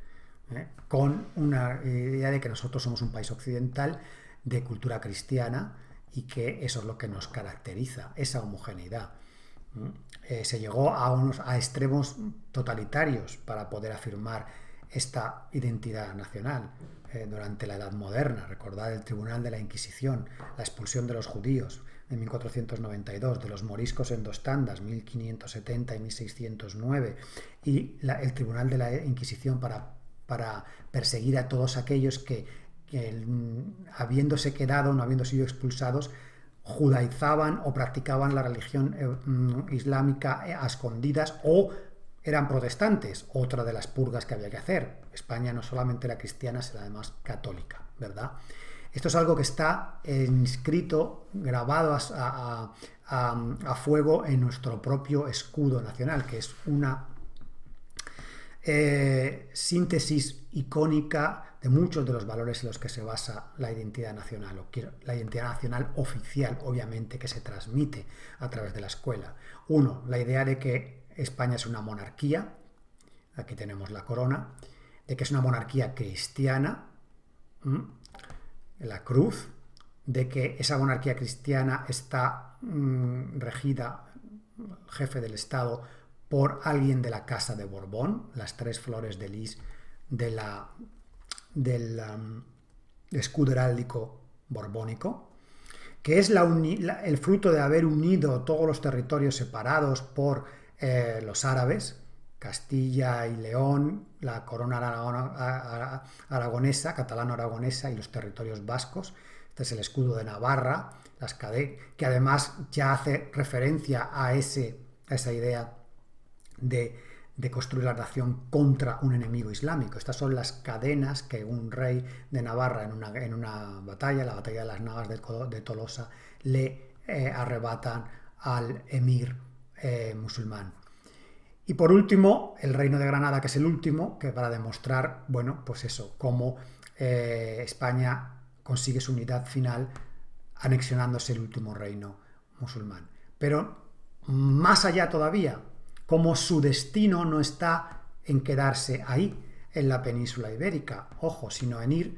con una idea de que nosotros somos un país occidental de cultura cristiana y que eso es lo que nos caracteriza, esa homogeneidad. Se llegó a extremos totalitarios para poder afirmar esta identidad nacional durante la Edad Moderna. Recordad el Tribunal de la Inquisición, la expulsión de los judíos en 1492, de los moriscos en dos tandas, 1570 y 1609, y el Tribunal de la Inquisición para perseguir a todos aquellos que habiéndose quedado, no habiendo sido expulsados, judaizaban o practicaban la religión islámica a escondidas o eran protestantes, otra de las purgas que había que hacer. España no solamente era cristiana, sino además católica, ¿verdad? Esto es algo que está inscrito, grabado a fuego en nuestro propio escudo nacional, que es una síntesis icónica de muchos de los valores en los que se basa la identidad nacional, o la identidad nacional oficial, obviamente, que se transmite a través de la escuela. Uno, la idea de que España es una monarquía, aquí tenemos la corona, de que es una monarquía cristiana, la cruz, de que esa monarquía cristiana está regida, el jefe del Estado, por alguien de la Casa de Borbón, las tres flores de lis del escudo heráldico borbónico, que es el fruto de haber unido todos los territorios separados por los árabes, Castilla y León, la corona aragonesa, catalano-aragonesa y los territorios vascos. Este es el escudo de Navarra, que además ya hace referencia a esa idea de construir la nación contra un enemigo islámico. Estas son las cadenas que un rey de Navarra en una batalla, la batalla de las Navas de Tolosa, le arrebatan al emir musulmán. Y por último, el reino de Granada, que es el último, que para demostrar, bueno, pues eso, cómo España consigue su unidad final anexionándose el último reino musulmán. Pero más allá todavía, como su destino no está en quedarse ahí, en la península ibérica, ojo, sino en ir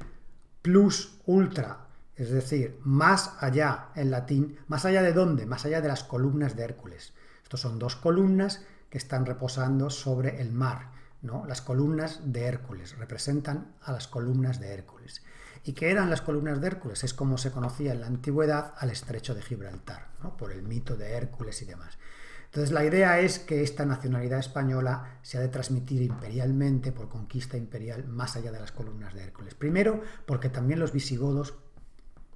plus ultra, es decir, más allá, en latín, ¿más allá de dónde? Más allá de las columnas de Hércules. Estos son dos columnas que están reposando sobre el mar, ¿no? Las columnas de Hércules representan a las columnas de Hércules. ¿Y qué eran las columnas de Hércules? Es como se conocía en la antigüedad al estrecho de Gibraltar, ¿no? Por el mito de Hércules y demás. Entonces la idea es que esta nacionalidad española se ha de transmitir imperialmente, por conquista imperial, más allá de las columnas de Hércules. Primero, porque también los visigodos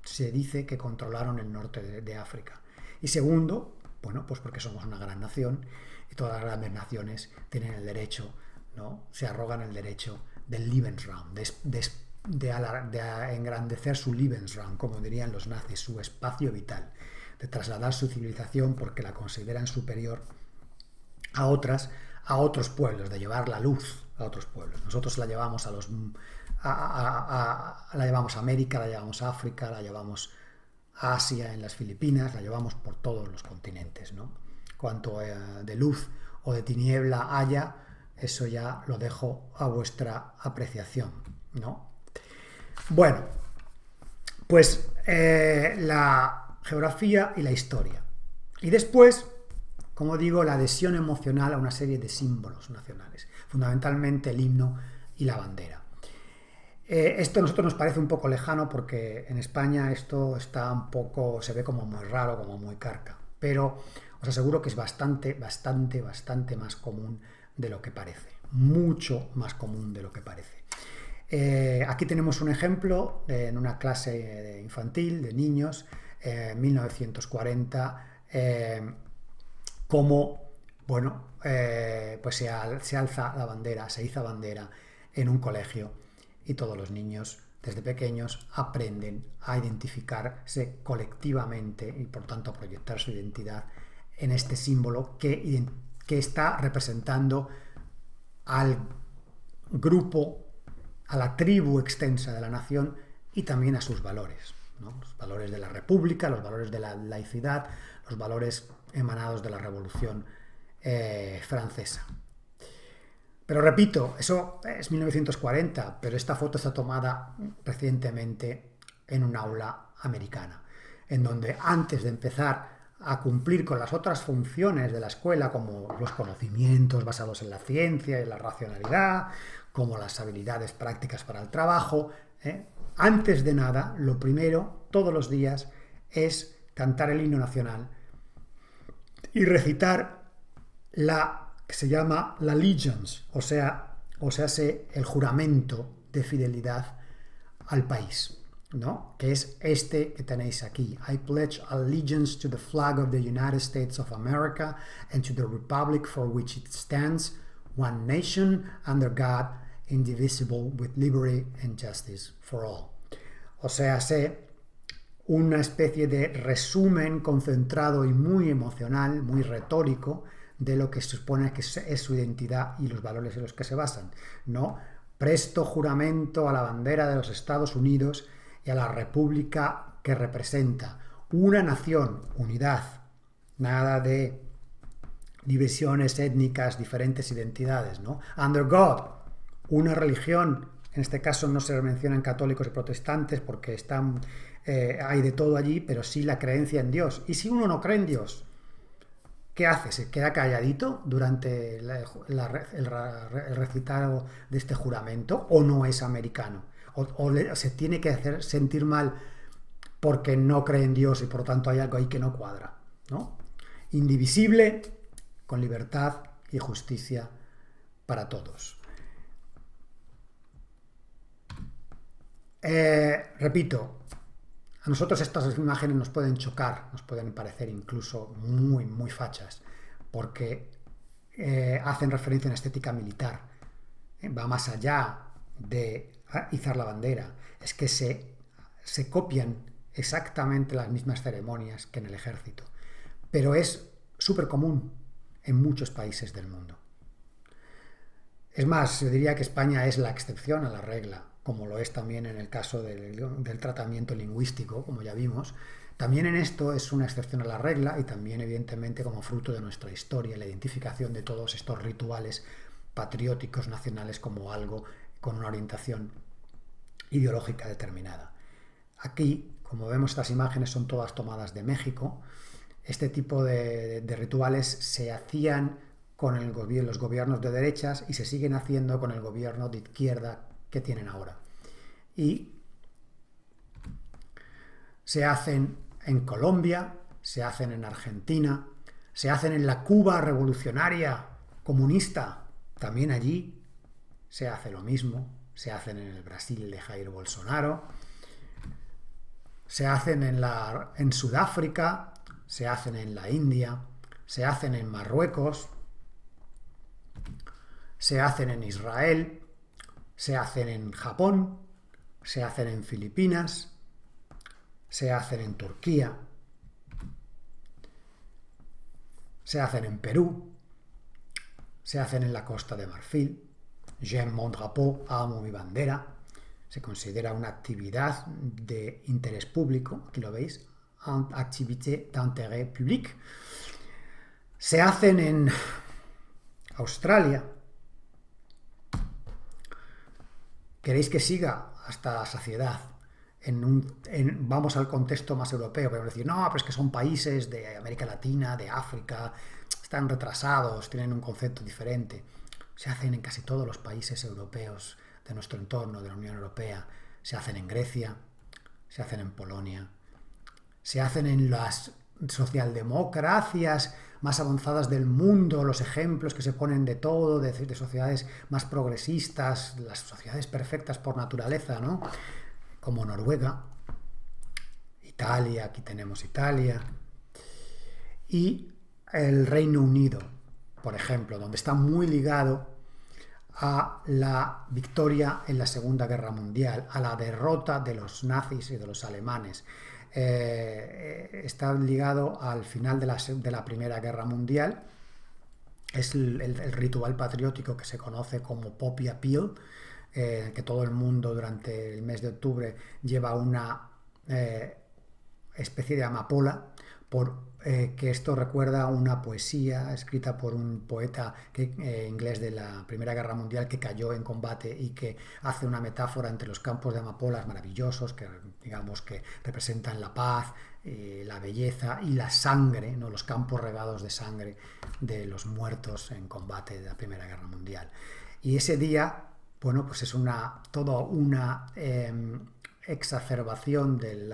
se dice que controlaron el norte de África. Y segundo, bueno, pues porque somos una gran nación y todas las grandes naciones tienen el derecho, ¿no? Se arrogan el derecho del Lebensraum, de de engrandecer su Lebensraum, como dirían los nazis, su espacio vital, de trasladar su civilización porque la consideran superior a otros pueblos, de llevar la luz a otros pueblos. Nosotros la llevamos la llevamos a América, la llevamos a África, la llevamos a Asia, en las Filipinas, la llevamos por todos los continentes, ¿no? Cuanto de luz o de tiniebla haya, eso ya lo dejo a vuestra apreciación, ¿no? Bueno, pues la geografía y la historia. Y después, como digo, la adhesión emocional a una serie de símbolos nacionales, fundamentalmente el himno y la bandera. Esto a nosotros nos parece un poco lejano porque en España esto está un poco, se ve como muy raro, como muy carca, pero os aseguro que es bastante más común de lo que parece, mucho más común de lo que parece. Aquí tenemos un ejemplo en una clase infantil de niños, 1940, cómo, bueno, pues se alza la bandera, se iza bandera en un colegio y todos los niños desde pequeños aprenden a identificarse colectivamente y por tanto a proyectar su identidad en este símbolo que está representando al grupo, a la tribu extensa de la nación y también a sus valores, ¿no? Los valores de la república, los valores de la laicidad, los valores emanados de la Revolución Francesa. Pero repito, eso es 1940, pero esta foto está tomada recientemente en un aula americana, en donde antes de empezar a cumplir con las otras funciones de la escuela, como los conocimientos basados en la ciencia y la racionalidad, como las habilidades prácticas para el trabajo, antes de nada, lo primero, todos los días, es cantar el himno nacional y recitar la que se llama la allegiance, o sea, el juramento de fidelidad al país, ¿no? Que es este que tenéis aquí. I pledge allegiance to the flag of the United States of America and to the republic for which it stands, one nation, under God, indivisible, with liberty and justice for all. O sea, una especie de resumen concentrado y muy emocional, muy retórico, de lo que se supone que es su identidad y los valores en los que se basan, ¿no? Presto juramento a la bandera de los Estados Unidos y a la república que representa una nación, unidad, nada de divisiones étnicas, diferentes identidades, ¿no? Under God, una religión, en este caso no se mencionan católicos y protestantes porque hay de todo allí, pero sí la creencia en Dios. Y si uno no cree en Dios, ¿qué hace? ¿Se queda calladito durante el recitado de este juramento o no es americano? ¿O se tiene que hacer sentir mal porque no cree en Dios y por lo tanto hay algo ahí que no cuadra, ¿no? Indivisible, con libertad y justicia para todos. Repito, a nosotros estas imágenes nos pueden chocar, nos pueden parecer incluso muy, muy fachas, porque hacen referencia a una estética militar. Va más allá de izar la bandera. Es que se copian exactamente las mismas ceremonias que en el ejército. Pero es súper común en muchos países del mundo. Es más, yo diría que España es la excepción a la regla, como lo es también en el caso del tratamiento lingüístico, como ya vimos. También en esto es una excepción a la regla y también evidentemente como fruto de nuestra historia, la identificación de todos estos rituales patrióticos nacionales como algo con una orientación ideológica determinada. Aquí, como vemos, estas imágenes son todas tomadas de México. Este tipo de rituales se hacían con los gobiernos de derechas y se siguen haciendo con el gobierno de izquierda que tienen ahora. Y se hacen en Colombia, se hacen en Argentina, se hacen en la Cuba revolucionaria comunista, también allí se hace lo mismo, se hacen en el Brasil de Jair Bolsonaro, se hacen en Sudáfrica, se hacen en la India, se hacen en Marruecos, se hacen en Israel, se hacen en Japón, se hacen en Filipinas, se hacen en Turquía, se hacen en Perú, se hacen en la Costa de Marfil. J'aime mon drapeau, amo mi bandera. Se considera una actividad de interés público, aquí lo veis, activité d'intérêt public. Se hacen en Australia. ¿Queréis que siga hasta la saciedad? Vamos al contexto más europeo, pero decir, no, pero es que son países de América Latina, de África, están retrasados, tienen un concepto diferente. Se hacen en casi todos los países europeos de nuestro entorno, de la Unión Europea. Se hacen en Grecia, se hacen en Polonia, se hacen en las socialdemocracias más avanzadas del mundo, los ejemplos que se ponen de todo, de sociedades más progresistas, las sociedades perfectas por naturaleza, ¿no? Como Noruega, Italia, aquí tenemos Italia, y el Reino Unido, por ejemplo, donde está muy ligado a la victoria en la Segunda Guerra Mundial, a la derrota de los nazis y de los alemanes. Está ligado al final de la Primera Guerra Mundial. Es el ritual patriótico que se conoce como Poppy Appeal, que todo el mundo durante el mes de octubre lleva una especie de amapola, que esto recuerda una poesía escrita por un poeta inglés de la Primera Guerra Mundial que cayó en combate y que hace una metáfora entre los campos de amapolas maravillosos que digamos que representan la paz, la belleza y la sangre, ¿no? Los campos regados de sangre de los muertos en combate de la Primera Guerra Mundial. Y ese día, bueno, pues es toda una exacerbación del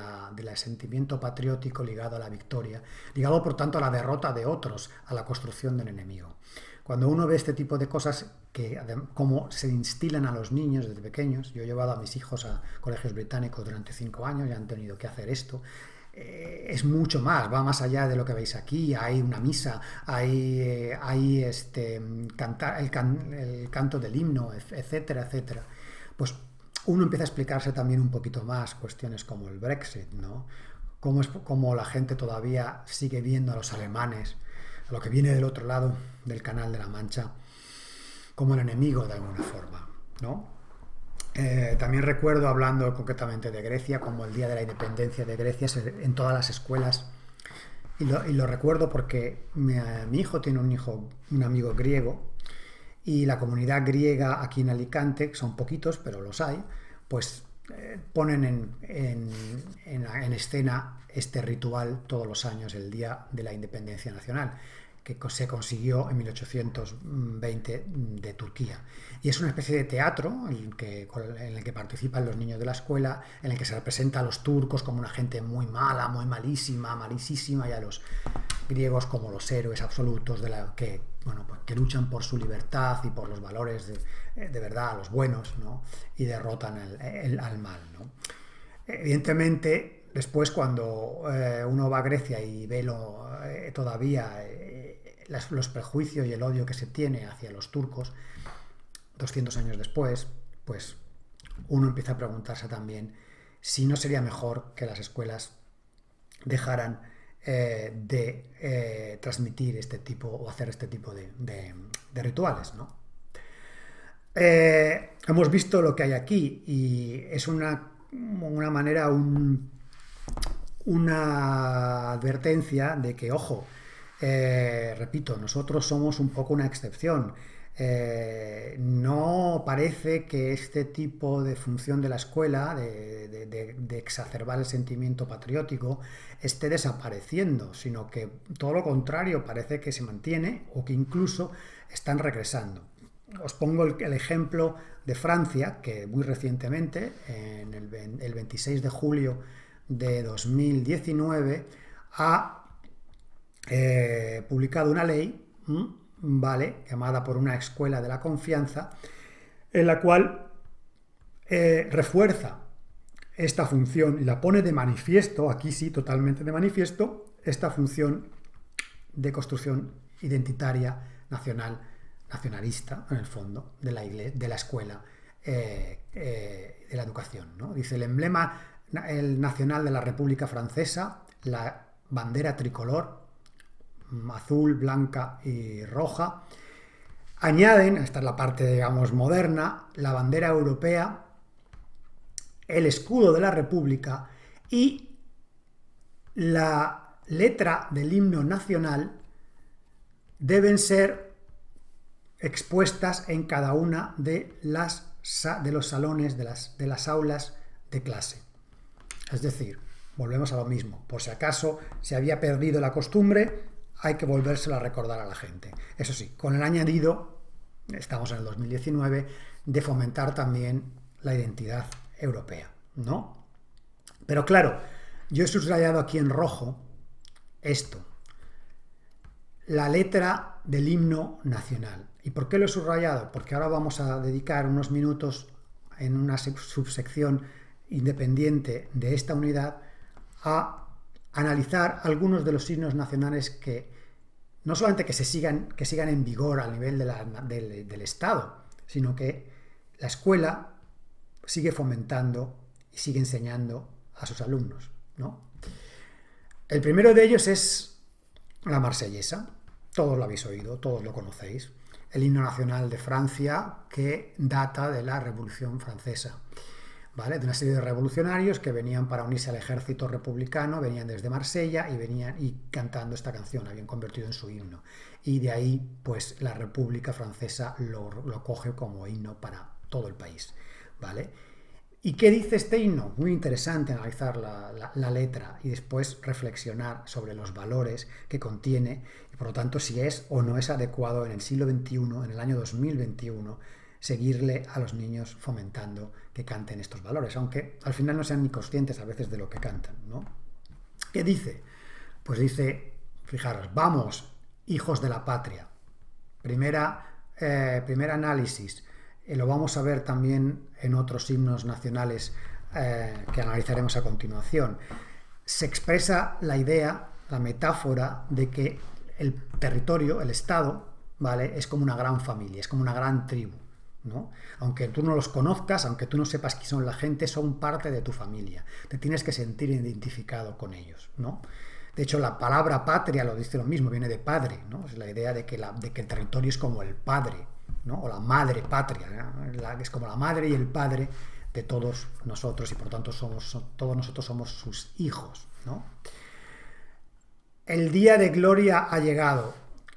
sentimiento patriótico ligado a la victoria, ligado por tanto a la derrota de otros, a la construcción del enemigo. Cuando uno ve este tipo de cosas, como se instilan a los niños desde pequeños, yo he llevado a mis hijos a colegios británicos durante 5 años y han tenido que hacer esto, es mucho más, va más allá de lo que veis aquí. Hay una misa, hay el canto del himno, etcétera, etcétera. Pues uno empieza a explicarse también un poquito más cuestiones como el Brexit, ¿no? Cómo la gente todavía sigue viendo a los alemanes, a lo que viene del otro lado del Canal de la Mancha, como el enemigo de alguna forma, ¿no? También recuerdo, hablando concretamente de Grecia, como el Día de la Independencia de Grecia en todas las escuelas, y lo recuerdo porque mi hijo tiene un amigo griego, y la comunidad griega aquí en Alicante, que son poquitos, pero los hay, pues ponen en escena este ritual todos los años, el Día de la Independencia Nacional, que se consiguió en 1820 de Turquía. Y es una especie de teatro en el que participan los niños de la escuela, en el que se representa a los turcos como una gente muy mala, muy malísima, malísima, y a los griegos como los héroes absolutos que luchan por su libertad y por los valores de verdad, los buenos, ¿no? Y derrotan al mal, ¿no? Evidentemente, después cuando uno va a Grecia y ve todavía los prejuicios y el odio que se tiene hacia los turcos, 200 años después, pues uno empieza a preguntarse también si no sería mejor que las escuelas dejaran de transmitir este tipo o hacer este tipo de rituales, ¿no? Hemos visto lo que hay aquí y es una manera, una advertencia de que, ojo, repito, nosotros somos un poco una excepción. No parece que este tipo de función de la escuela, de exacerbar el sentimiento patriótico, esté desapareciendo, sino que todo lo contrario, parece que se mantiene o que incluso están regresando. Os pongo el ejemplo de Francia, que muy recientemente, el 26 de julio de 2019, ha publicado una ley, ¿vale?, llamada por una escuela de la confianza, en la cual refuerza esta función y la pone de manifiesto, aquí sí, totalmente de manifiesto, esta función de construcción identitaria, nacionalista, en el fondo, de la escuela de la educación, ¿no? Dice, el emblema nacional de la República Francesa, la bandera tricolor, azul, blanca y roja. Añaden, esta es la parte, digamos, moderna, la bandera europea, el escudo de la República y la letra del himno nacional deben ser expuestas en cada una de los salones, de las aulas de clase. Es decir, volvemos a lo mismo. Por si acaso se había perdido la costumbre, hay que volvérselo a recordar a la gente. Eso sí, con el añadido, estamos en el 2019, de fomentar también la identidad europea, ¿no? Pero claro, yo he subrayado aquí en rojo esto, la letra del himno nacional. ¿Y por qué lo he subrayado? Porque ahora vamos a dedicar unos minutos en una subsección independiente de esta unidad a analizar algunos de los himnos nacionales que no solamente que sigan en vigor a nivel del Estado, sino que la escuela sigue fomentando y sigue enseñando a sus alumnos, ¿no? El primero de ellos es la Marsellesa. Todos lo habéis oído, todos lo conocéis. El himno nacional de Francia, que data de la Revolución Francesa, ¿vale? De una serie de revolucionarios que venían para unirse al ejército republicano, venían desde Marsella y venían cantando esta canción, la habían convertido en su himno. Y de ahí, pues, la República Francesa lo coge como himno para todo el país, ¿vale? ¿Y qué dice este himno? Muy interesante analizar la letra y después reflexionar sobre los valores que contiene y, por lo tanto, si es o no es adecuado en el siglo XXI, en el año 2021, seguirle a los niños fomentando que canten estos valores, aunque al final no sean ni conscientes a veces de lo que cantan, ¿no? ¿Qué dice? Pues dice, fijaros, vamos, hijos de la patria. Primer análisis. Lo vamos a ver también en otros himnos nacionales que analizaremos a continuación. Se expresa la idea, la metáfora de que el territorio, el Estado, ¿vale?, es como una gran familia, es como una gran tribu, ¿no? Aunque tú no los conozcas, aunque tú no sepas quién son la gente, son parte de tu familia. Te tienes que sentir identificado con ellos, ¿no? De hecho, la palabra patria lo dice lo mismo, viene de padre, ¿no? Es la idea de que el territorio es como el padre, ¿no? O la madre patria, ¿no? Es como la madre y el padre de todos nosotros y por tanto todos nosotros somos sus hijos, ¿no? El día de gloria ha llegado.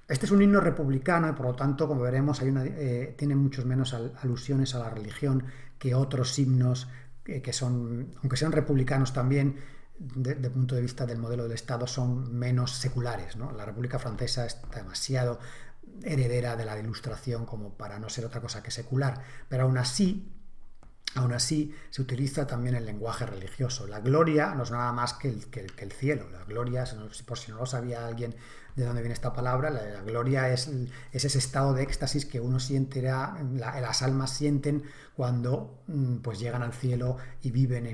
Este es un himno republicano y por lo tanto, como veremos, tiene muchos menos alusiones a la religión que otros himnos que son, aunque sean republicanos también, desde el punto de vista del modelo del Estado, son menos seculares, ¿no? La República Francesa es demasiado heredera de la Ilustración como para no ser otra cosa que secular, pero aún así se utiliza también el lenguaje religioso. La gloria no es nada más que el cielo. La gloria, por si no lo sabía alguien de dónde viene esta palabra, la gloria es ese estado de éxtasis que uno siente, las almas sienten cuando pues llegan al cielo y viven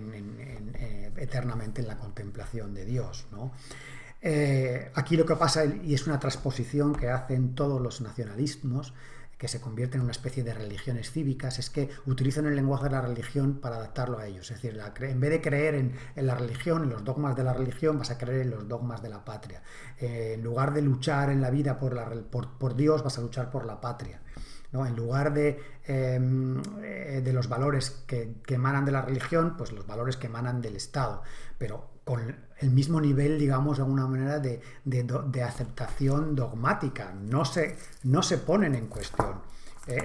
eternamente en la contemplación de Dios, ¿no? Aquí lo que pasa, y es una transposición que hacen todos los nacionalismos, que se convierten en una especie de religiones cívicas, es que utilizan el lenguaje de la religión para adaptarlo a ellos. Es decir, en vez de creer en la religión, en los dogmas de la religión, vas a creer en los dogmas de la patria. En lugar de luchar en la vida por Dios, vas a luchar por la patria, ¿no? En lugar de los valores que emanan de la religión, pues los valores que emanan del Estado, pero con el mismo nivel, digamos, de alguna manera de aceptación dogmática. No se ponen en cuestión.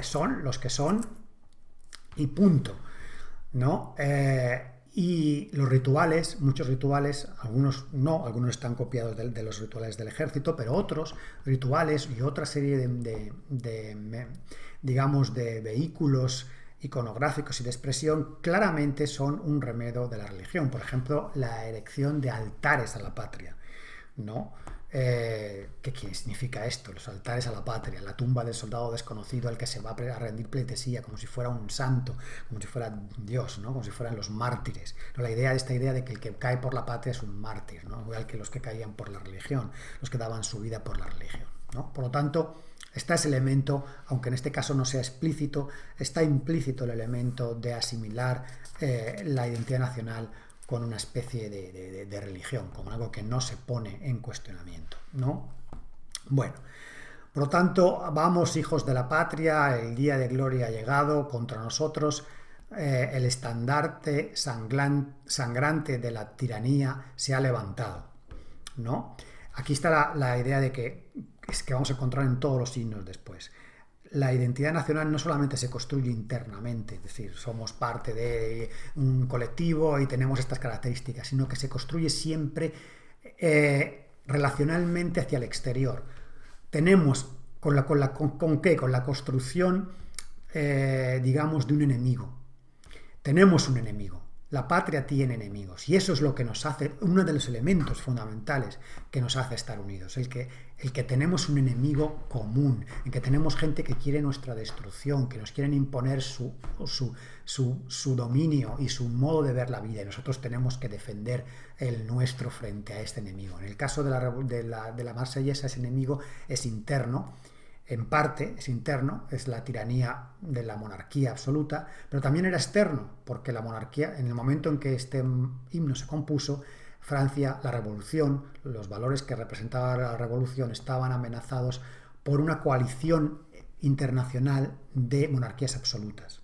Son los que son y punto, ¿no? Y los rituales, muchos rituales, algunos no, algunos están copiados de los rituales del ejército, pero otros rituales y otra serie digamos, de vehículos iconográficos y de expresión claramente son un remedio de la religión. Por ejemplo, la erección de altares a la patria, ¿no? ¿Qué significa esto? Los altares a la patria, la tumba del soldado desconocido al que se va a rendir pleitesía como si fuera un santo, como si fuera Dios, ¿no? Como si fueran los mártires, ¿no? Esta idea de que el que cae por la patria es un mártir, ¿no? Igual que los que caían por la religión, los que daban su vida por la religión, ¿no? Por lo tanto, está ese elemento, aunque en este caso no sea explícito, está implícito el elemento de asimilar la identidad nacional con una especie de religión, como algo que no se pone en cuestionamiento, ¿no? Bueno, por lo tanto, vamos, hijos de la patria, el día de gloria ha llegado contra nosotros, el estandarte sangrante de la tiranía se ha levantado, ¿no? Aquí está la idea de que es que vamos a encontrar en todos los signos después. La identidad nacional no solamente se construye internamente, es decir, somos parte de un colectivo y tenemos estas características, sino que se construye siempre relacionalmente hacia el exterior. Tenemos ¿con qué? Con la construcción, digamos, de un enemigo. Tenemos un enemigo. La patria tiene enemigos y eso es lo que nos hace, uno de los elementos fundamentales que nos hace estar unidos, el que tenemos un enemigo común, el que tenemos gente que quiere nuestra destrucción, que nos quieren imponer su dominio y su modo de ver la vida y nosotros tenemos que defender el nuestro frente a este enemigo. En el caso de la Marsellesa, ese enemigo es interno. En parte es interno, es la tiranía de la monarquía absoluta, pero también era externo, porque la monarquía, en el momento en que este himno se compuso, Francia, la revolución, los valores que representaba la revolución estaban amenazados por una coalición internacional de monarquías absolutas,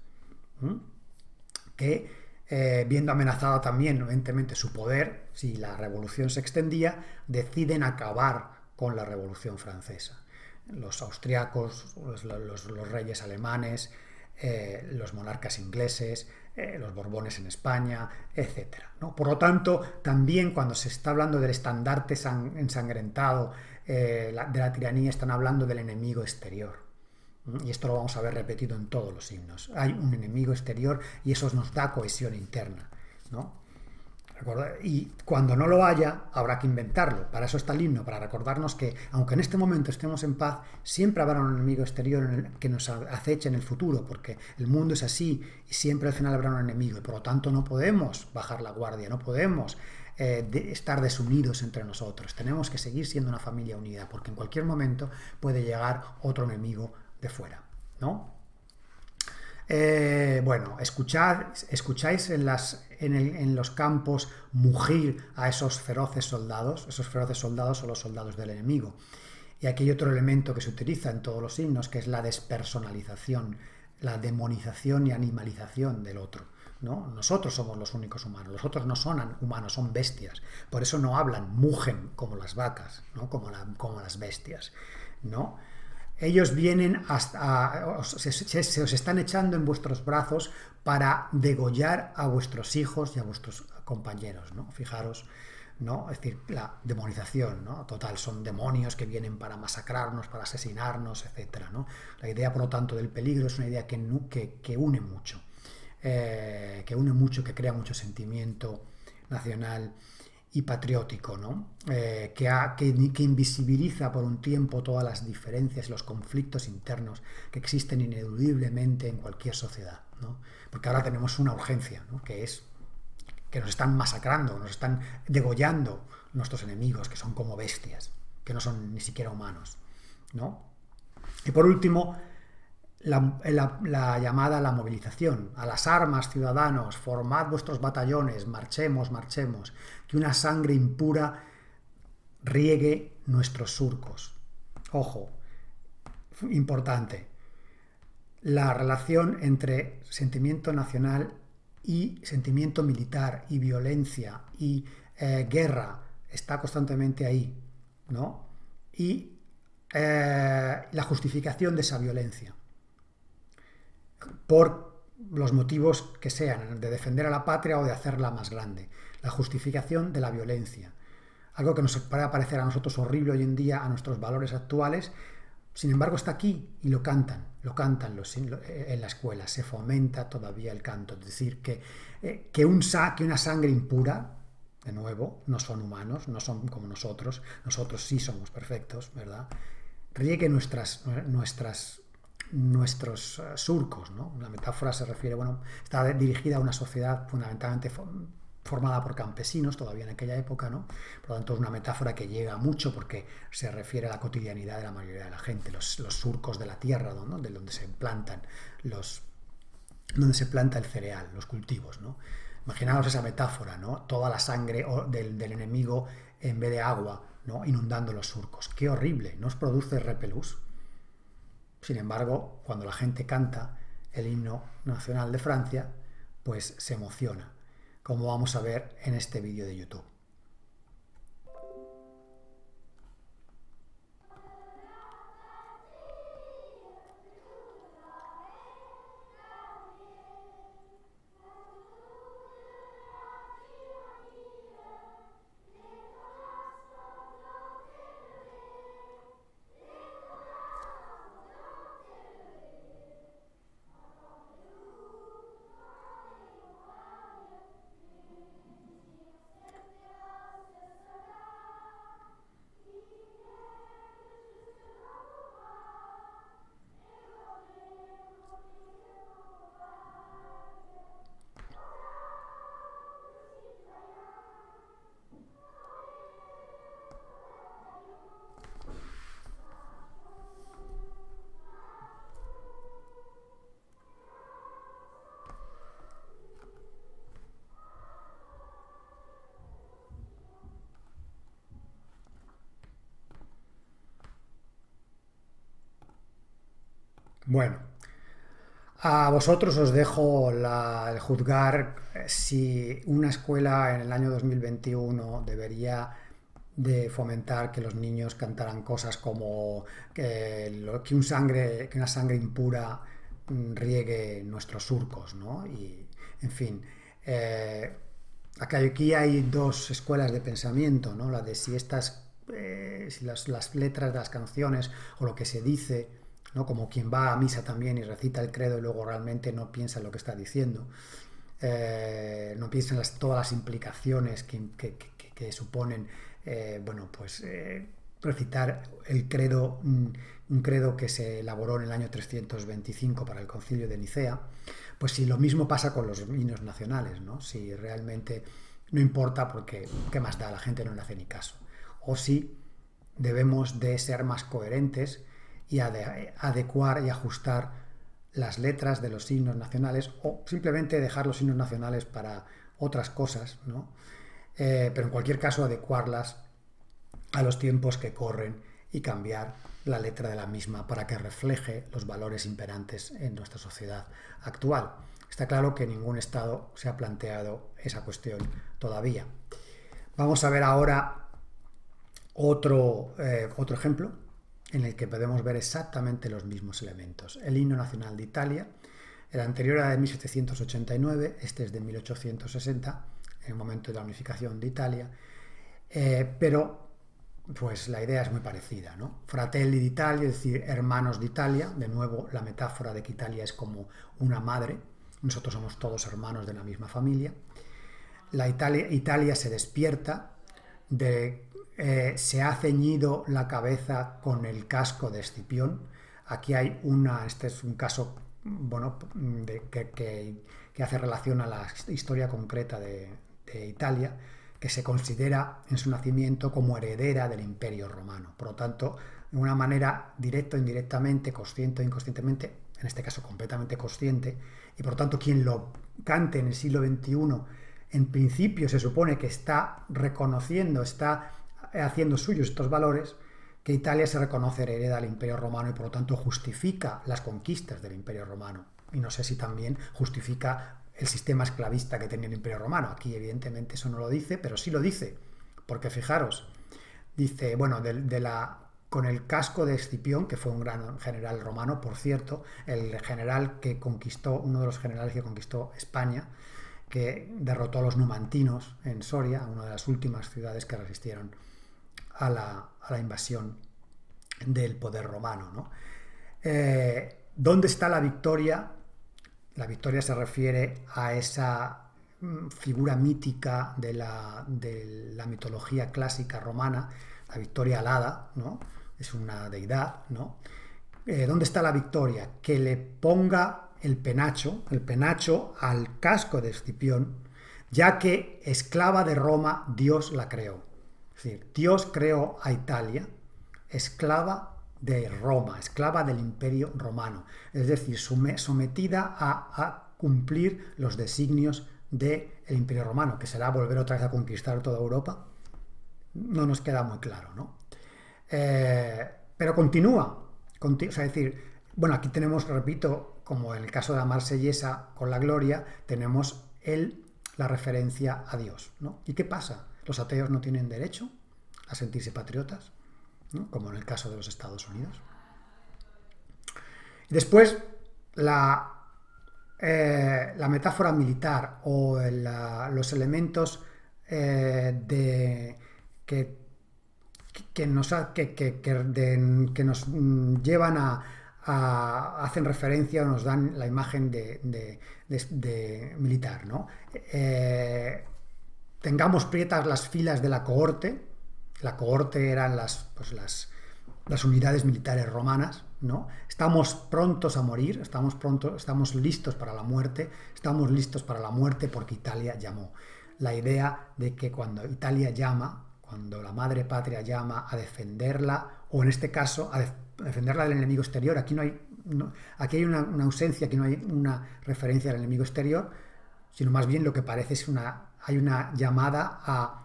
que viendo amenazado también, evidentemente, su poder, si la revolución se extendía, deciden acabar con la revolución francesa. Los austriacos, los reyes alemanes, los monarcas ingleses, los borbones en España, etc., ¿no? Por lo tanto, también cuando se está hablando del estandarte ensangrentado de la tiranía, están hablando del enemigo exterior. Y esto lo vamos a ver repetido en todos los himnos. Hay un enemigo exterior y eso nos da cohesión interna, ¿no? Y cuando no lo haya, habrá que inventarlo. Para eso está el himno, para recordarnos que, aunque en este momento estemos en paz, siempre habrá un enemigo exterior que nos aceche en el futuro, porque el mundo es así y siempre al final habrá un enemigo. Y por lo tanto no podemos bajar la guardia, no podemos estar desunidos entre nosotros. Tenemos que seguir siendo una familia unida, porque en cualquier momento puede llegar otro enemigo de fuera, ¿no? Bueno, escucháis en los campos mugir a esos feroces soldados. Esos feroces soldados son los soldados del enemigo. Y aquí hay otro elemento que se utiliza en todos los himnos, que es la despersonalización, la demonización y animalización del otro, ¿no? Nosotros somos los únicos humanos, los otros no son humanos, son bestias. Por eso no hablan, mugen como las vacas, ¿no? como las bestias, ¿no? Ellos vienen se os están echando en vuestros brazos para degollar a vuestros hijos y a vuestros compañeros, ¿no? Fijaros, ¿no? Es decir, la demonización, ¿no? Total, son demonios que vienen para masacrarnos, para asesinarnos, etcétera, ¿no? La idea, por lo tanto, del peligro es una idea que une mucho, que crea mucho sentimiento nacional y patriótico, ¿no? Que invisibiliza por un tiempo todas las diferencias y los conflictos internos que existen ineludiblemente en cualquier sociedad, ¿no? Porque ahora tenemos una urgencia, ¿no? Que es que nos están masacrando, nos están degollando nuestros enemigos, que son como bestias, que no son ni siquiera humanos, ¿no? Y por último, la llamada a la movilización, a las armas, ciudadanos, formad vuestros batallones, marchemos, que una sangre impura riegue nuestros surcos. Ojo, importante, la relación entre sentimiento nacional y sentimiento militar y violencia y guerra está constantemente ahí, ¿no? Y la justificación de esa violencia por los motivos que sean, de defender a la patria o de hacerla más grande. La justificación de la violencia. Algo que nos puede parecer a nosotros horrible hoy en día, a nuestros valores actuales, sin embargo está aquí y lo cantan en la escuela. Se fomenta todavía el canto. Es decir, que una sangre impura, de nuevo, no son humanos, no son como nosotros sí somos perfectos, ¿verdad? Riegue nuestros surcos, ¿no? La metáfora se refiere, bueno, está dirigida a una sociedad fundamentalmente formada por campesinos todavía en aquella época, ¿no? Por lo tanto, es una metáfora que llega mucho porque se refiere a la cotidianidad de la mayoría de la gente, los surcos de la tierra, ¿no? De donde se plantan donde se planta el cereal, los cultivos, ¿no? Imaginaos esa metáfora, ¿no? Toda la sangre del enemigo en vez de agua, ¿no? Inundando los surcos. ¡Qué horrible! ¿No os produce repelús? Sin embargo, cuando la gente canta el himno nacional de Francia, pues se emociona, como vamos a ver en este vídeo de YouTube. Bueno, a vosotros os dejo el juzgar si una escuela en el año 2021 debería de fomentar que los niños cantaran cosas como que una sangre impura riegue nuestros surcos, ¿no? Y, en fin, eh, aquí hay dos escuelas de pensamiento, ¿no? La de si las letras de las canciones o lo que se dice, ¿no? Como quien va a misa también y recita el credo y luego realmente no piensa en lo que está diciendo, no piensa en todas las implicaciones que suponen, bueno, pues recitar el credo, un credo que se elaboró en el año 325 para el Concilio de Nicea. Pues si lo mismo pasa con los himnos nacionales, ¿no? Si realmente no importa porque qué más da, la gente no le hace ni caso. O si debemos de ser más coherentes y adecuar y ajustar las letras de los himnos nacionales o simplemente dejar los himnos nacionales para otras cosas, ¿no? Pero en cualquier caso adecuarlas a los tiempos que corren y cambiar la letra de la misma para que refleje los valores imperantes en nuestra sociedad actual. Está claro que ningún Estado se ha planteado esa cuestión todavía. Vamos a ver ahora otro ejemplo en el que podemos ver exactamente los mismos elementos. El himno nacional de Italia, el anterior era de 1789, este es de 1860, en el momento de la unificación de Italia, pero pues la idea es muy parecida, ¿no? Fratelli d'Italia, es decir, hermanos de Italia, de nuevo la metáfora de que Italia es como una madre, nosotros somos todos hermanos de la misma familia. Italia se despierta, se ha ceñido la cabeza con el casco de Escipión. Aquí hay este es un caso, bueno, que hace relación a la historia concreta de Italia, que se considera en su nacimiento como heredera del Imperio Romano. Por lo tanto, de una manera directa o indirectamente, consciente o inconscientemente, en este caso completamente consciente, y por lo tanto quien lo cante en el siglo XXI, en principio se supone que está reconociendo, está haciendo suyos estos valores, que Italia se reconoce heredera del Imperio Romano y por lo tanto justifica las conquistas del Imperio Romano. Y no sé si también justifica el sistema esclavista que tenía el Imperio Romano. Aquí evidentemente eso no lo dice, pero sí lo dice, porque fijaros, dice, bueno, con el casco de Escipión, que fue un gran general romano, por cierto, el general que conquistó, uno de los generales que conquistó España, que derrotó a los numantinos en Soria, una de las últimas ciudades que resistieron a la invasión del poder romano, ¿no? ¿Dónde está la victoria? La victoria se refiere a esa figura mítica de la mitología clásica romana, la victoria alada, ¿no? Es una deidad, ¿no? ¿Dónde está la victoria? Que le ponga el penacho al casco de Escipión, ya que esclava de Roma, Dios la creó. Es decir, Dios creó a Italia esclava de Roma, esclava del Imperio Romano, es decir, sometida a cumplir los designios del Imperio Romano, que será volver otra vez a conquistar toda Europa. No nos queda muy claro, ¿no? Pero continúa, es decir, bueno, aquí tenemos, repito, como en el caso de la Marsellesa con la Gloria, tenemos la referencia a Dios, ¿no? ¿Y qué pasa? ¿Los ateos no tienen derecho a sentirse patriotas? ¿No? Como en el caso de los Estados Unidos. Después, la metáfora militar o los elementos que nos llevan hacen referencia o nos dan la imagen de militar, ¿no? Tengamos prietas las filas de la cohorte. La cohorte eran las unidades militares romanas, ¿no? Estamos prontos a morir, estamos listos para la muerte, estamos listos para la muerte porque Italia llamó. La idea de que cuando Italia llama, cuando la madre patria llama a defenderla, o en este caso a defenderla del enemigo exterior, aquí aquí hay una ausencia, aquí no hay una referencia al enemigo exterior, sino más bien lo que parece es hay una llamada a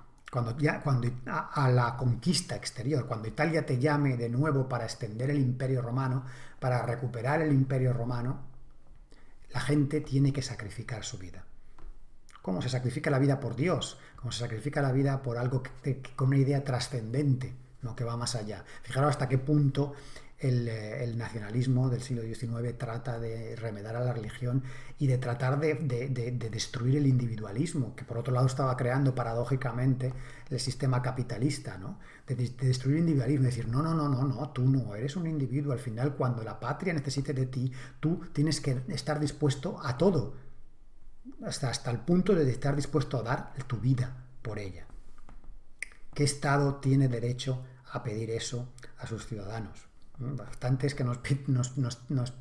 la conquista exterior, cuando Italia te llame de nuevo para extender el Imperio Romano, para recuperar el Imperio Romano, la gente tiene que sacrificar su vida. ¿Cómo se sacrifica la vida por Dios? ¿Cómo se sacrifica la vida por algo con una idea trascendente, ¿no? Que va más allá? Fijaros hasta qué punto el nacionalismo del siglo XIX trata de remedar a la religión y de tratar de destruir el individualismo, que por otro lado estaba creando paradójicamente el sistema capitalista, ¿no? De destruir el individualismo, de decir, no, tú no eres un individuo, al final cuando la patria necesite de ti, tú tienes que estar dispuesto a todo, hasta el punto de estar dispuesto a dar tu vida por ella. ¿Qué Estado tiene derecho a pedir eso a sus ciudadanos? Bastantes que nos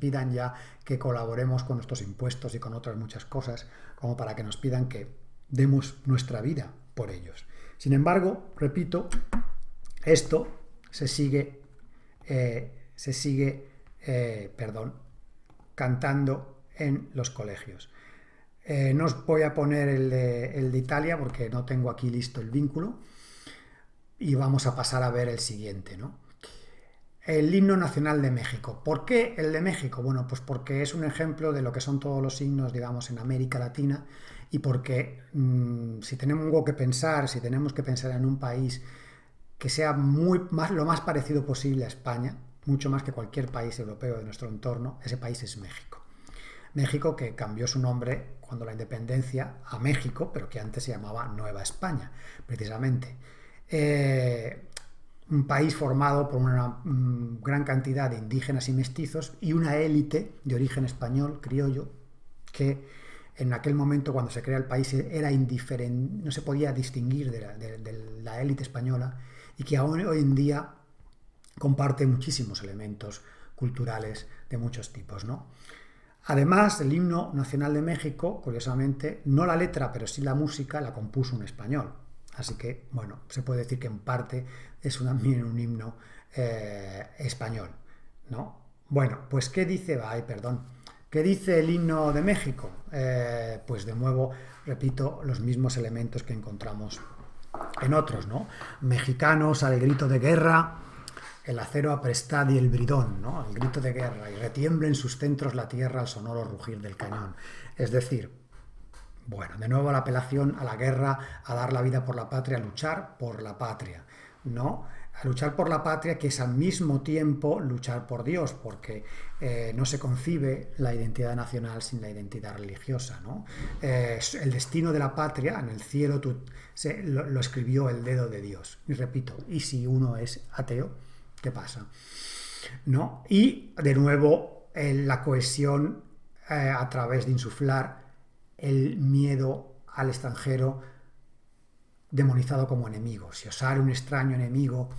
pidan ya que colaboremos con nuestros impuestos y con otras muchas cosas, como para que nos pidan que demos nuestra vida por ellos. Sin embargo, repito, esto se sigue cantando en los colegios. No os voy a poner el de Italia porque no tengo aquí listo el vínculo y vamos a pasar a ver el siguiente, ¿no? El himno nacional de México. ¿Por qué el de México? Bueno, pues porque es un ejemplo de lo que son todos los himnos, digamos, en América Latina y porque si tenemos que pensar en un país que sea lo más parecido posible a España, mucho más que cualquier país europeo de nuestro entorno, ese país es México. México, que cambió su nombre cuando la independencia a México, pero que antes se llamaba Nueva España, precisamente. Un país formado por una gran cantidad de indígenas y mestizos y una élite de origen español, criollo, que en aquel momento cuando se crea el país era indiferente, no se podía distinguir de la élite española y que aún hoy en día comparte muchísimos elementos culturales de muchos tipos, ¿no? Además, el himno nacional de México, curiosamente, no la letra, pero sí la música, la compuso un español. Así que, bueno, se puede decir que en parte es también un himno español, ¿no? Bueno, pues ¿qué dice? ¿Qué dice el himno de México? Pues de nuevo, repito, los mismos elementos que encontramos en otros, ¿no? Mexicanos al grito de guerra, el acero aprestad y el bridón, ¿no? El grito de guerra, y retiembla en sus centros la tierra al sonoro rugir del cañón. Es decir, bueno, de nuevo la apelación a la guerra, a dar la vida por la patria, a luchar por la patria, ¿no? A luchar por la patria, que es al mismo tiempo luchar por Dios, porque no se concibe la identidad nacional sin la identidad religiosa, ¿no? El destino de la patria, en el cielo lo escribió el dedo de Dios. Y repito, ¿y si uno es ateo? ¿Qué pasa? ¿No? Y de nuevo la cohesión a través de insuflar el miedo al extranjero demonizado como enemigo. Si os sale un extraño enemigo,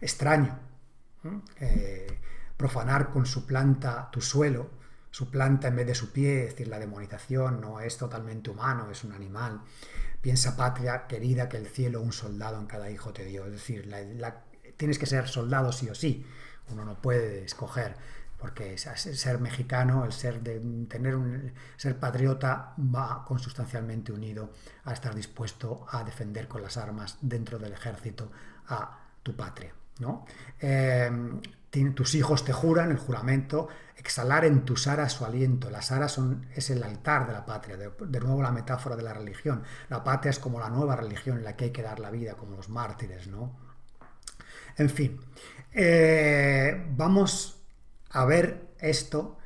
extraño, profanar con su planta tu suelo, su planta en vez de su pie, es decir, la demonización no es totalmente humano, es un animal. Piensa, patria querida, que el cielo un soldado en cada hijo te dio. Es decir, tienes que ser soldado sí o sí. Uno no puede escoger, porque ser mexicano, el ser patriota va consustancialmente unido a estar dispuesto a defender con las armas dentro del ejército a tu patria, ¿no? Tus hijos te juran el juramento, exhalar en tus aras su aliento. Las aras es el altar de la patria, de nuevo la metáfora de la religión. La patria es como la nueva religión en la que hay que dar la vida, como los mártires, ¿no? En fin, vamos a ver esto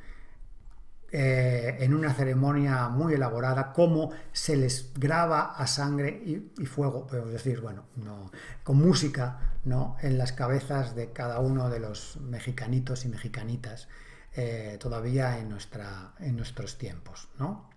en una ceremonia muy elaborada, cómo se les graba a sangre y fuego, pero es decir, bueno, no, con música, ¿no? En las cabezas de cada uno de los mexicanitos y mexicanitas todavía en nuestros tiempos, ¿no?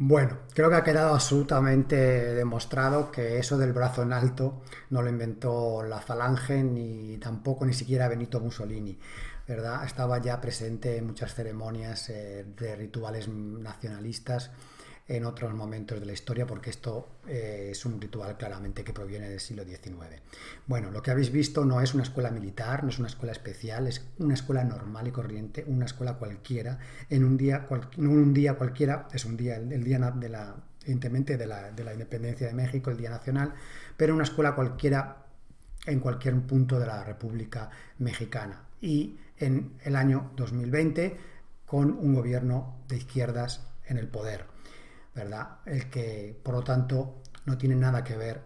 Bueno, creo que ha quedado absolutamente demostrado que eso del brazo en alto no lo inventó la Falange ni tampoco ni siquiera Benito Mussolini, ¿verdad? Estaba ya presente en muchas ceremonias de rituales nacionalistas en otros momentos de la historia, porque esto es un ritual claramente que proviene del siglo XIX. Bueno, lo que habéis visto no es una escuela militar, no es una escuela especial, es una escuela normal y corriente, una escuela cualquiera, en un día cualquiera, es un día, el día de la, evidentemente, de la independencia de México, el día nacional, pero una escuela cualquiera en cualquier punto de la República Mexicana. Y en el año 2020, con un gobierno de izquierdas en el poder, ¿verdad? El que, por lo tanto, no tiene nada que ver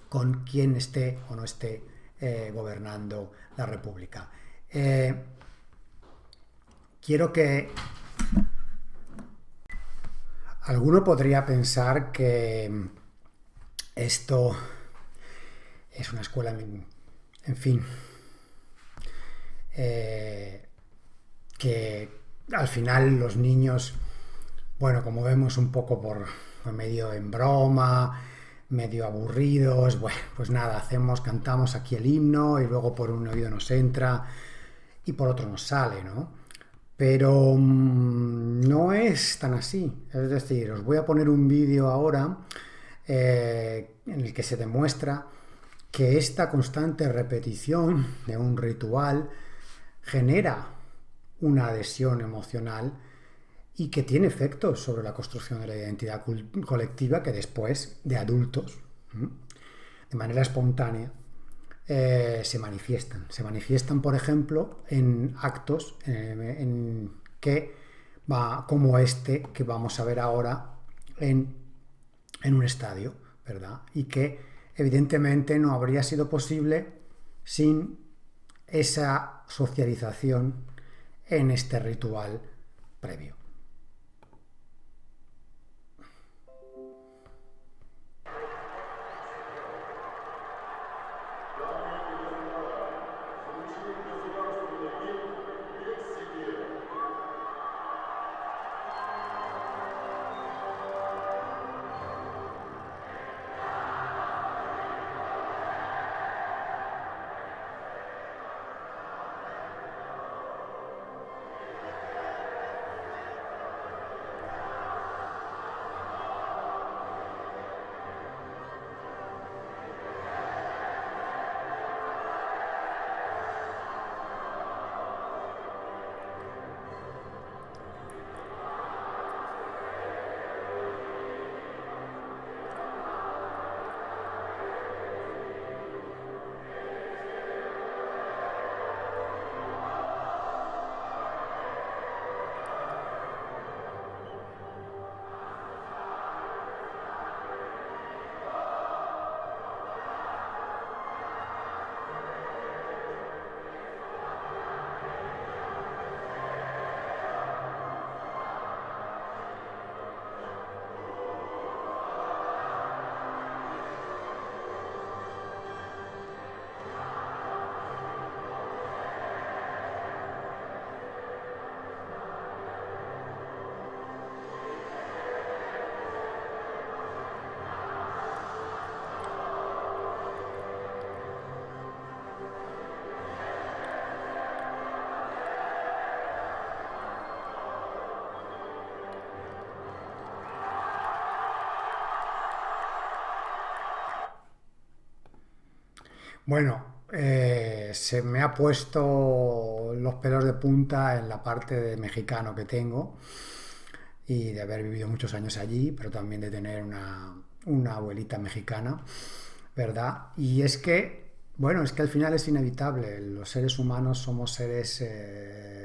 con quién esté o no esté gobernando la República. Quiero que alguno podría pensar que esto es una escuela, en fin, que al final los niños, bueno, como vemos un poco por medio en broma, medio aburridos, bueno, pues nada, cantamos aquí el himno y luego por un oído nos entra y por otro nos sale, ¿no? Pero no es tan así. Es decir, os voy a poner un vídeo ahora en el que se demuestra que esta constante repetición de un ritual genera una adhesión emocional y que tiene efectos sobre la construcción de la identidad colectiva que después, de adultos, de manera espontánea, se manifiestan. Se manifiestan, por ejemplo, en actos como este que vamos a ver ahora en un estadio, ¿verdad? Y que evidentemente no habría sido posible sin esa socialización en este ritual previo. Bueno, se me ha puesto los pelos de punta en la parte de mexicano que tengo y de haber vivido muchos años allí, pero también de tener una abuelita mexicana, ¿verdad? Y es que, bueno, es que al final es inevitable. Los seres humanos somos seres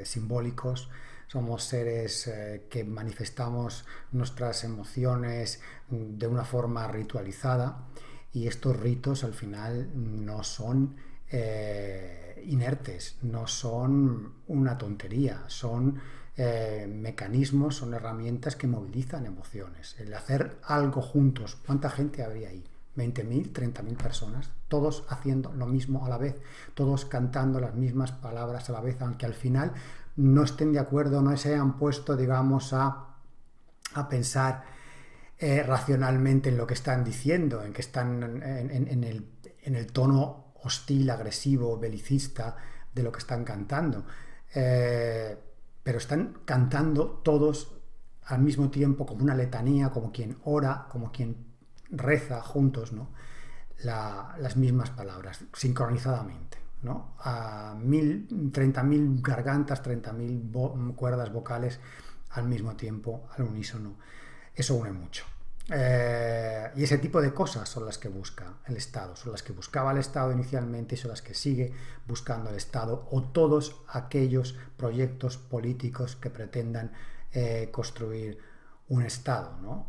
simbólicos, somos seres que manifestamos nuestras emociones de una forma ritualizada y estos ritos al final no son inertes, no son una tontería, son mecanismos, son herramientas que movilizan emociones. El hacer algo juntos, ¿cuánta gente habría ahí? 20.000, 30.000 personas, todos haciendo lo mismo a la vez, todos cantando las mismas palabras a la vez, aunque al final no estén de acuerdo, no se hayan puesto, digamos, a a pensar racionalmente en lo que están diciendo, en que están en el tono hostil, agresivo, belicista de lo que están cantando. Pero están cantando todos al mismo tiempo como una letanía, como quien ora, como quien reza juntos, ¿no? Las mismas palabras, sincronizadamente, ¿no? A 30.000 gargantas, 30.000 cuerdas vocales al mismo tiempo, al unísono. Eso une mucho. Y ese tipo de cosas son las que busca el Estado, son las que buscaba el Estado inicialmente y son las que sigue buscando el Estado o todos aquellos proyectos políticos que pretendan construir un Estado, ¿no?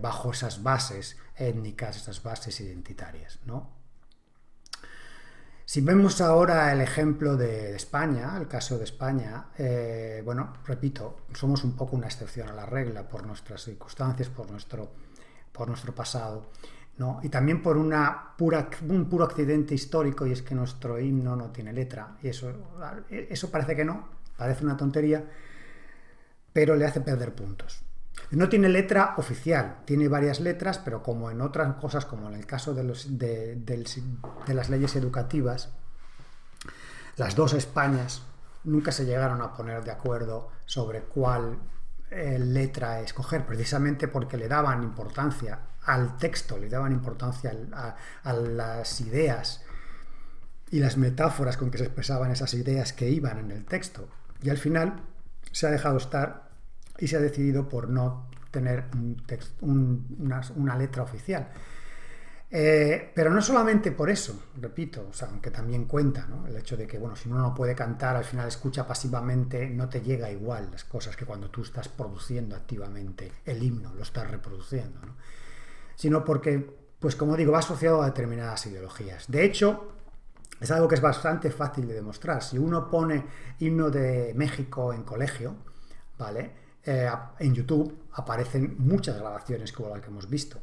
Bajo esas bases étnicas, esas bases identitarias, ¿no? Si vemos ahora el ejemplo de España, el caso de España, bueno, repito, somos un poco una excepción a la regla por nuestras circunstancias, por nuestro pasado, ¿no? Y también por un puro accidente histórico, y es que nuestro himno no tiene letra. Y eso parece que no, parece una tontería, pero le hace perder puntos. No tiene letra oficial, tiene varias letras, pero como en otras cosas, como en el caso de las leyes educativas, las dos Españas nunca se llegaron a poner de acuerdo sobre cuál letra escoger, precisamente porque le daban importancia al texto, le daban importancia a las ideas y las metáforas con que se expresaban esas ideas que iban en el texto. Y al final se ha dejado estar y se ha decidido por no tener una letra oficial. Pero no solamente por eso, repito, o sea, aunque también cuenta, ¿no? El hecho de que, bueno, si uno no puede cantar, al final escucha pasivamente, no te llega igual las cosas que cuando tú estás produciendo activamente el himno, lo estás reproduciendo, ¿no? Sino porque, pues como digo, va asociado a determinadas ideologías. De hecho, es algo que es bastante fácil de demostrar. Si uno pone himno de México en colegio, ¿vale? En YouTube aparecen muchas grabaciones como las que hemos visto.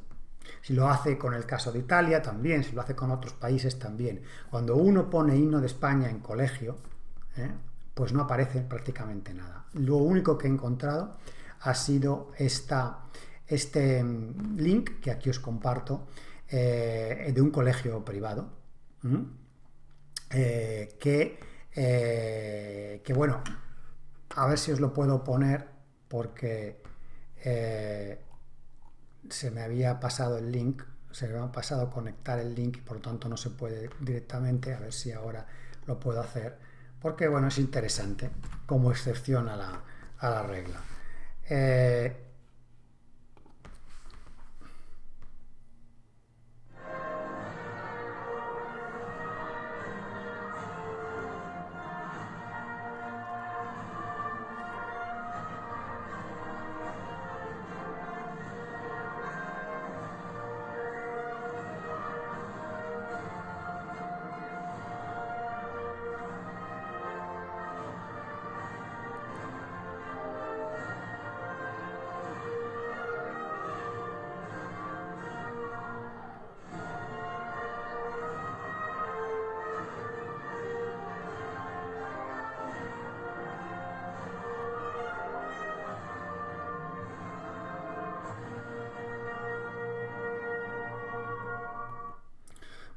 Si lo hace con el caso de Italia, también. Si lo hace con otros países, también. Cuando uno pone himno de España en colegio, pues no aparece prácticamente nada. Lo único que he encontrado ha sido este link que aquí os comparto de un colegio privado que bueno, a ver si os lo puedo poner porque se me había pasado el link, se me había pasado conectar el link y por lo tanto no se puede directamente. A ver si ahora lo puedo hacer, porque bueno, es interesante como excepción a la regla.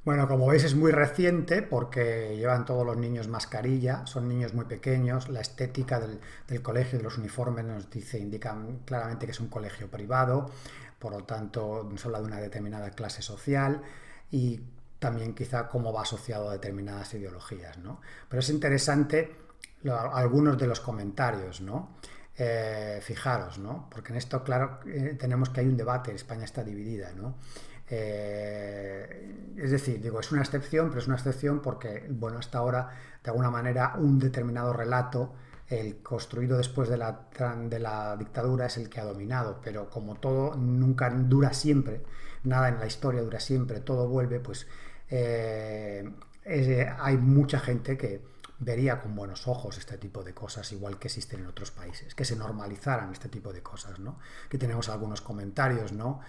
Bueno, como veis es muy reciente porque llevan todos los niños mascarilla, son niños muy pequeños, la estética del colegio, de los uniformes indican claramente que es un colegio privado, por lo tanto nos habla de una determinada clase social y también quizá cómo va asociado a determinadas ideologías, ¿no? Pero es interesante algunos de los comentarios, ¿no? Fijaros, ¿no? Porque en esto, claro, tenemos que hay un debate, España está dividida, ¿no? Es decir, digo, es una excepción, pero es una excepción porque, bueno, hasta ahora, de alguna manera, un determinado relato, el construido después de la dictadura, es el que ha dominado, pero como todo nunca dura siempre, nada en la historia dura siempre, todo vuelve, pues hay mucha gente que vería con buenos ojos este tipo de cosas, igual que existen en otros países, que se normalizaran este tipo de cosas, ¿no? Que tenemos algunos comentarios, ¿no?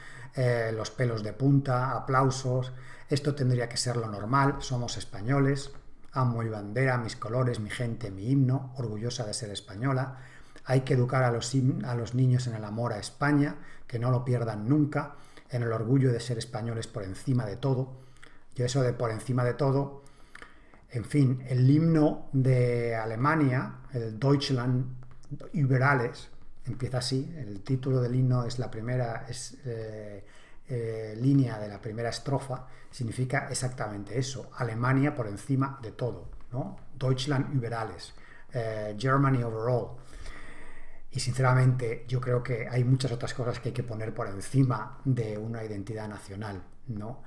Los pelos de punta, aplausos, esto tendría que ser lo normal, somos españoles, amo mi bandera, mis colores, mi gente, mi himno, orgullosa de ser española, Hay que educar a los niños en el amor a España, que no lo pierdan nunca, en el orgullo de ser españoles por encima de todo. Yo eso de por encima de todo, en fin, el himno de Alemania, el Deutschland über alles, empieza así. El título del himno es la primera línea de la primera estrofa, significa exactamente eso: Alemania por encima de todo, ¿no? Deutschland über alles, Germany over all. Y sinceramente yo creo que hay muchas otras cosas que hay que poner por encima de una identidad nacional, ¿no?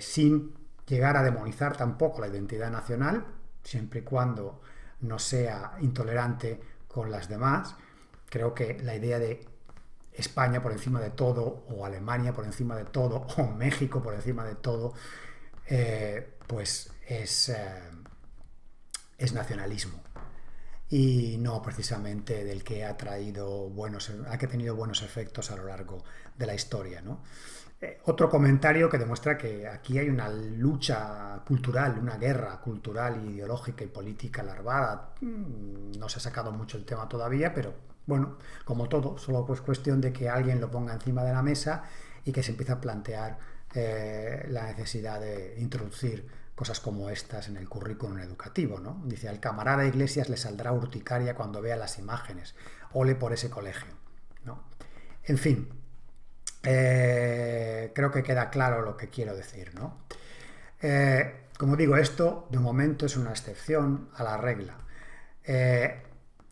Sin llegar a demonizar tampoco la identidad nacional, siempre y cuando no sea intolerante con las demás. Creo que la idea de España por encima de todo, o Alemania por encima de todo, o México por encima de todo, pues es nacionalismo, y no precisamente del que ha tenido buenos efectos a lo largo de la historia, ¿no? Otro comentario que demuestra que aquí hay una lucha cultural, una guerra cultural, ideológica y política larvada. No se ha sacado mucho el tema todavía, pero bueno, como todo, solo pues cuestión de que alguien lo ponga encima de la mesa y que se empiece a plantear la necesidad de introducir cosas como estas en el currículum educativo, ¿no? Dice: al camarada Iglesias le saldrá urticaria cuando vea las imágenes. Ole por ese colegio, ¿no? En fin, creo que queda claro lo que quiero decir, ¿no? Como digo, esto de momento es una excepción a la regla,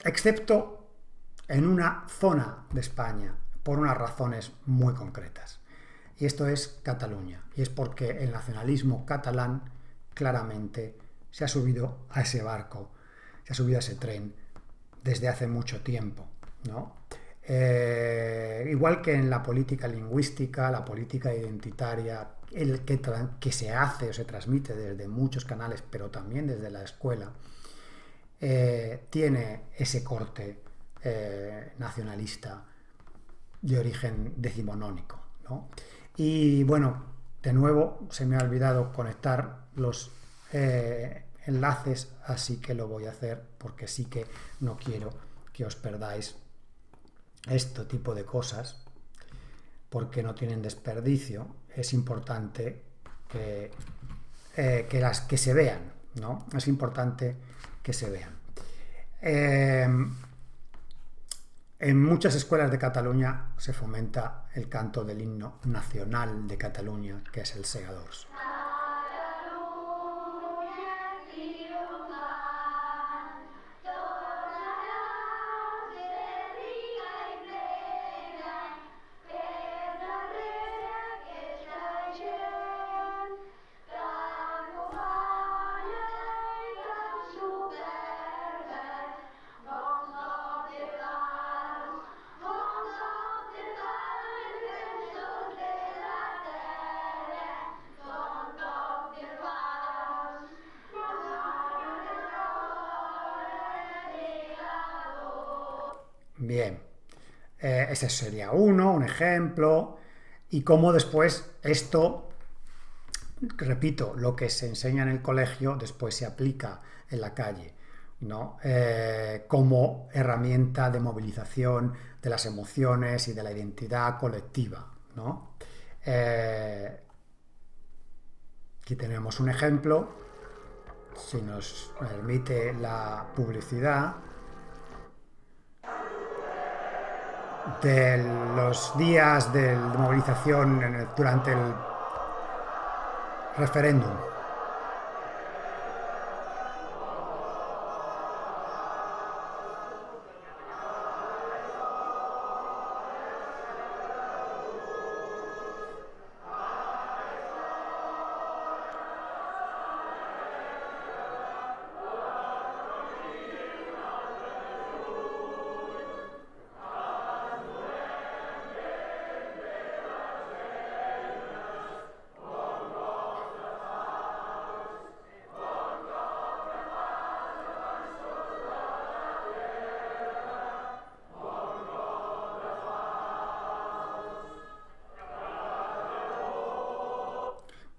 excepto en una zona de España, por unas razones muy concretas. Y esto es Cataluña. Y es porque el nacionalismo catalán claramente se ha subido a ese barco, se ha subido a ese tren desde hace mucho tiempo, ¿no? Igual que en la política lingüística, la política identitaria, que se hace o se transmite desde muchos canales, pero también desde la escuela, tiene ese corte nacionalista de origen decimonónico, ¿no? Y bueno, de nuevo se me ha olvidado conectar los enlaces, así que lo voy a hacer porque sí que no quiero que os perdáis este tipo de cosas, porque no tienen desperdicio. Es importante que se vean, ¿no? Es importante que se vean. En muchas escuelas de Cataluña se fomenta el canto del himno nacional de Cataluña, que es el Segadors. Bien, ese sería un ejemplo, y cómo después esto, repito, lo que se enseña en el colegio después se aplica en la calle, ¿no? Como herramienta de movilización de las emociones y de la identidad colectiva, ¿no? Aquí tenemos un ejemplo, si nos permite la publicidad, de los días de movilización durante el referéndum.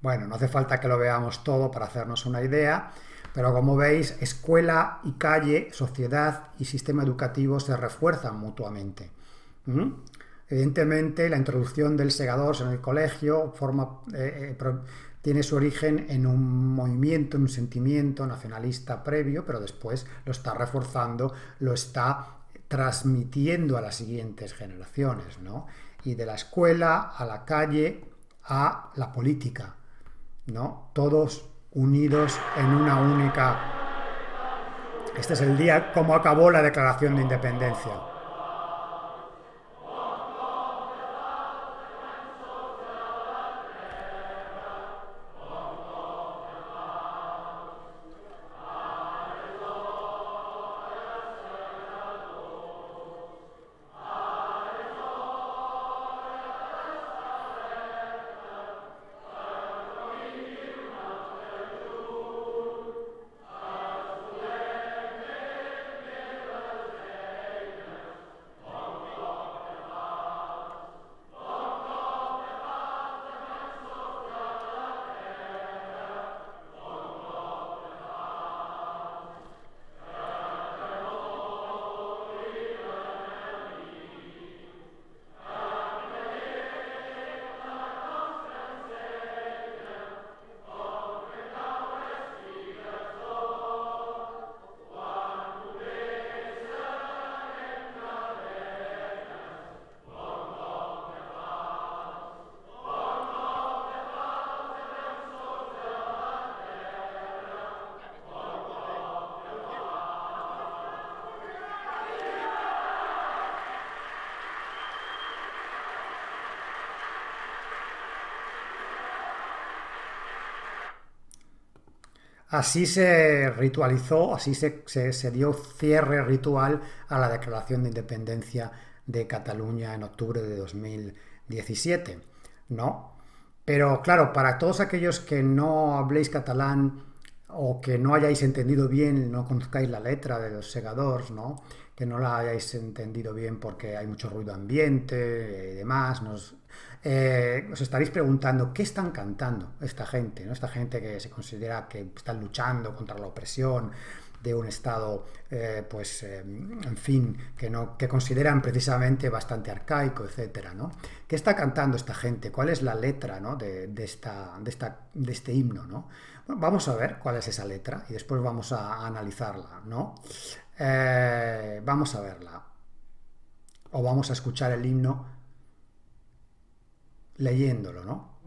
Bueno, no hace falta que lo veamos todo para hacernos una idea, pero como veis, escuela y calle, sociedad y sistema educativo se refuerzan mutuamente. ¿Mm? Evidentemente, la introducción del segador en el colegio tiene su origen en un movimiento, en un sentimiento nacionalista previo, pero después lo está reforzando, lo está transmitiendo a las siguientes generaciones, ¿no? Y de la escuela a la calle a la política, ¿no? Todos unidos en una única... Este es el día como acabó la Declaración de Independencia. Así se ritualizó, así se dio cierre ritual a la declaración de independencia de Cataluña en octubre de 2017, ¿no? Pero claro, para todos aquellos que no habléis catalán o que no hayáis entendido bien, no conozcáis la letra de los segadors, ¿no? Que no la hayáis entendido bien porque hay mucho ruido ambiente y demás, os estaréis preguntando qué están cantando esta gente, ¿no? Esta gente que se considera que están luchando contra la opresión de un Estado, en fin, que consideran precisamente bastante arcaico, etcétera, ¿no? ¿Qué está cantando esta gente? ¿Cuál es la letra, ¿no? de este himno, ¿no? Bueno, vamos a ver cuál es esa letra y después vamos a analizarla, ¿no? Vamos a verla o vamos a escuchar el himno leyéndolo, ¿no?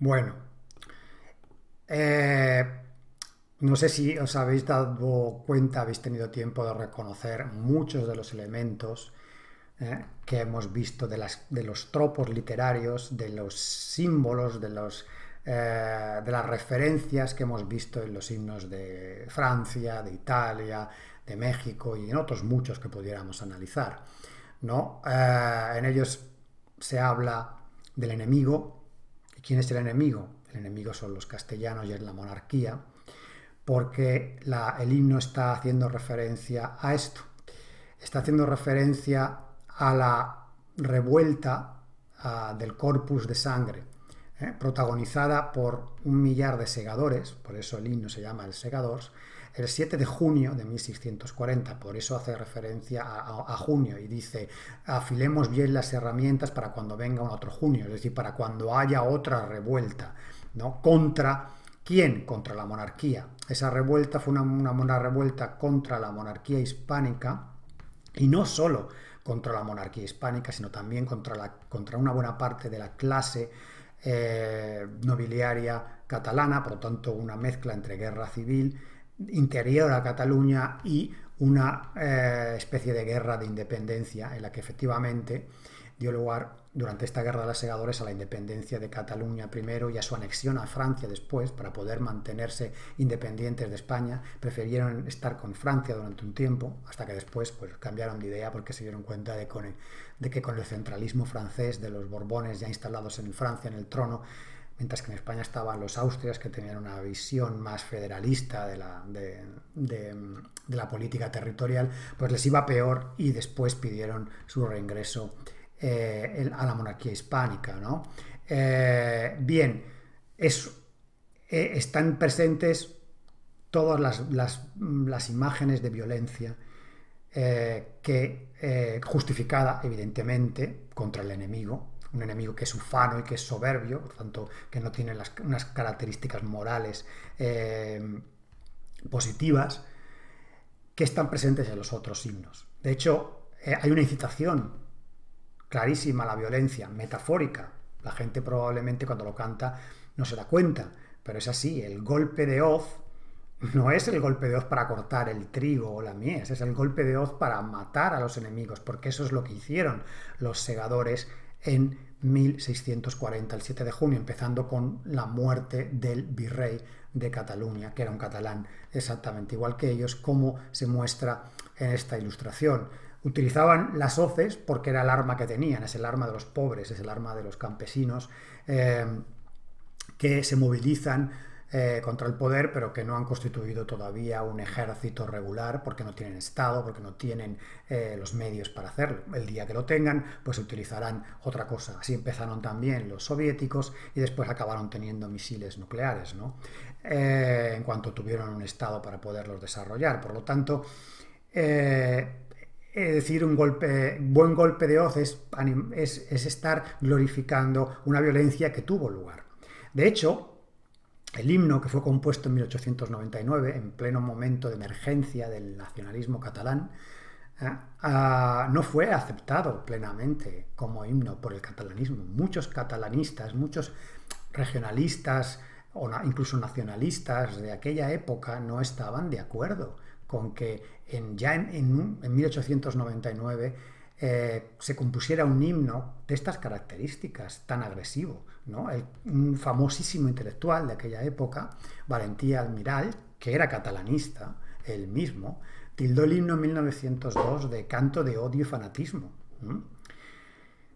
Bueno, eh, no sé si os habéis dado cuenta, habéis tenido tiempo de reconocer muchos de los elementos que hemos visto, de los tropos literarios, de los símbolos, de las referencias que hemos visto en los himnos de Francia, de Italia, de México y en otros muchos que pudiéramos analizar, ¿no? En ellos se habla del enemigo. ¿Y quién es el enemigo? El enemigo son los castellanos y es la monarquía, porque el himno está haciendo referencia a esto. Está haciendo referencia a la revuelta del corpus de sangre, protagonizada por 1.000.000 de segadores, por eso el himno se llama el Segadors, el 7 de junio de 1640, por eso hace referencia a junio y dice: afilemos bien las herramientas para cuando venga un otro junio, es decir, para cuando haya otra revuelta, ¿no? ¿Contra quién? Contra la monarquía. Esa revuelta fue una revuelta contra la monarquía hispánica, y no solo contra la monarquía hispánica, sino también contra una buena parte de la clase nobiliaria catalana, por lo tanto una mezcla entre guerra civil interior a Cataluña y una especie de guerra de independencia en la que efectivamente dio lugar durante esta guerra de los segadores a la independencia de Cataluña primero y a su anexión a Francia después para poder mantenerse independientes de España. Prefirieron estar con Francia durante un tiempo hasta que después pues cambiaron de idea porque se dieron cuenta de que con el centralismo francés de los Borbones ya instalados en Francia en el trono, mientras que en España estaban los Austrias, que tenían una visión más federalista de la política territorial, pues les iba peor y después pidieron su reingreso a la monarquía hispánica, ¿no? Bien, están presentes todas las imágenes de violencia justificada evidentemente contra el enemigo, un enemigo que es ufano y que es soberbio, por tanto que no tiene unas características morales positivas, que están presentes en los otros himnos. De hecho, hay una incitación clarísima a la violencia, metafórica. La gente probablemente cuando lo canta no se da cuenta, pero es así. El golpe de hoz no es el golpe de hoz para cortar el trigo o la mies, es el golpe de hoz para matar a los enemigos, porque eso es lo que hicieron los segadores en 1640, el 7 de junio, empezando con la muerte del virrey de Cataluña, que era un catalán exactamente igual que ellos, como se muestra en esta ilustración. Utilizaban las hoces porque era el arma que tenían, es el arma de los pobres, es el arma de los campesinos que se movilizan contra el poder, pero que no han constituido todavía un ejército regular porque no tienen Estado, porque no tienen los medios para hacerlo. El día que lo tengan, pues utilizarán otra cosa. Así empezaron también los soviéticos y después acabaron teniendo misiles nucleares, ¿no? En cuanto tuvieron un Estado para poderlos desarrollar. Por lo tanto, es decir, buen golpe de hoz es estar glorificando una violencia que tuvo lugar. De hecho, el himno, que fue compuesto en 1899, en pleno momento de emergencia del nacionalismo catalán, no fue aceptado plenamente como himno por el catalanismo. Muchos catalanistas, muchos regionalistas o incluso nacionalistas de aquella época no estaban de acuerdo con que en 1899 se compusiera un himno de estas características, tan agresivo, ¿no? Un famosísimo intelectual de aquella época, Valentí Almirall, que era catalanista, él mismo, tildó el himno en 1902 de canto de odio y fanatismo.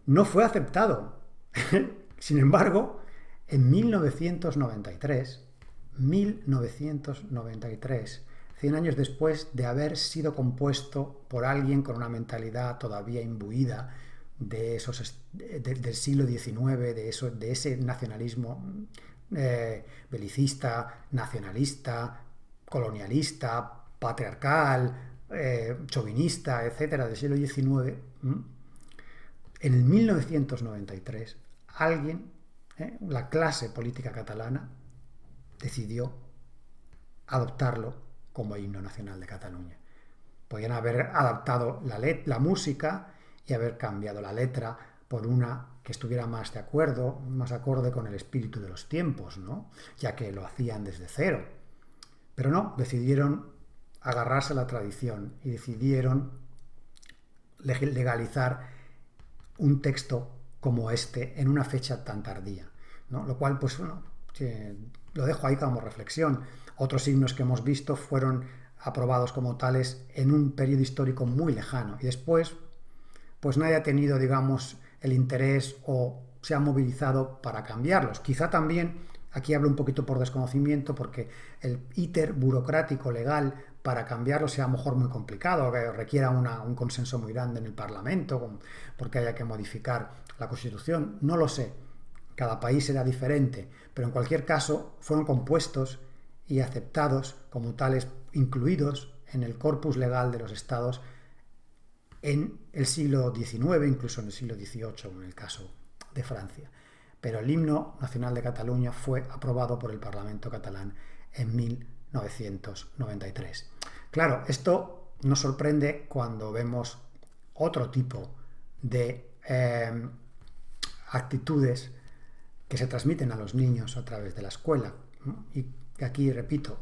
No fue aceptado. Sin embargo, en 1993, 100 años después de haber sido compuesto por alguien con una mentalidad todavía imbuida del siglo XIX, de ese nacionalismo belicista, nacionalista, colonialista, patriarcal, chauvinista, etcétera, del siglo XIX, en el 1993 alguien, la clase política catalana, decidió adoptarlo como himno nacional de Cataluña. Podían haber adaptado la música y haber cambiado la letra por una que estuviera más de acuerdo, más acorde con el espíritu de los tiempos, ¿no? Ya que lo hacían desde cero. Pero no, decidieron agarrarse a la tradición y decidieron legalizar un texto como este en una fecha tan tardía, ¿no? Lo cual, pues bueno, lo dejo ahí como reflexión. Otros signos que hemos visto fueron aprobados como tales en un periodo histórico muy lejano y después pues nadie ha tenido, digamos, el interés o se ha movilizado para cambiarlos. Quizá también, aquí hablo un poquito por desconocimiento, porque el íter burocrático legal para cambiarlo sea a lo mejor muy complicado, que requiera un consenso muy grande en el Parlamento, porque haya que modificar la Constitución. No lo sé, cada país será diferente, pero en cualquier caso fueron compuestos y aceptados como tales, incluidos en el corpus legal de los estados en el siglo XIX, incluso en el siglo XVIII, en el caso de Francia. Pero el himno nacional de Cataluña fue aprobado por el Parlamento catalán en 1993. Claro, esto nos sorprende cuando vemos otro tipo de actitudes que se transmiten a los niños a través de la escuela. Y aquí, repito,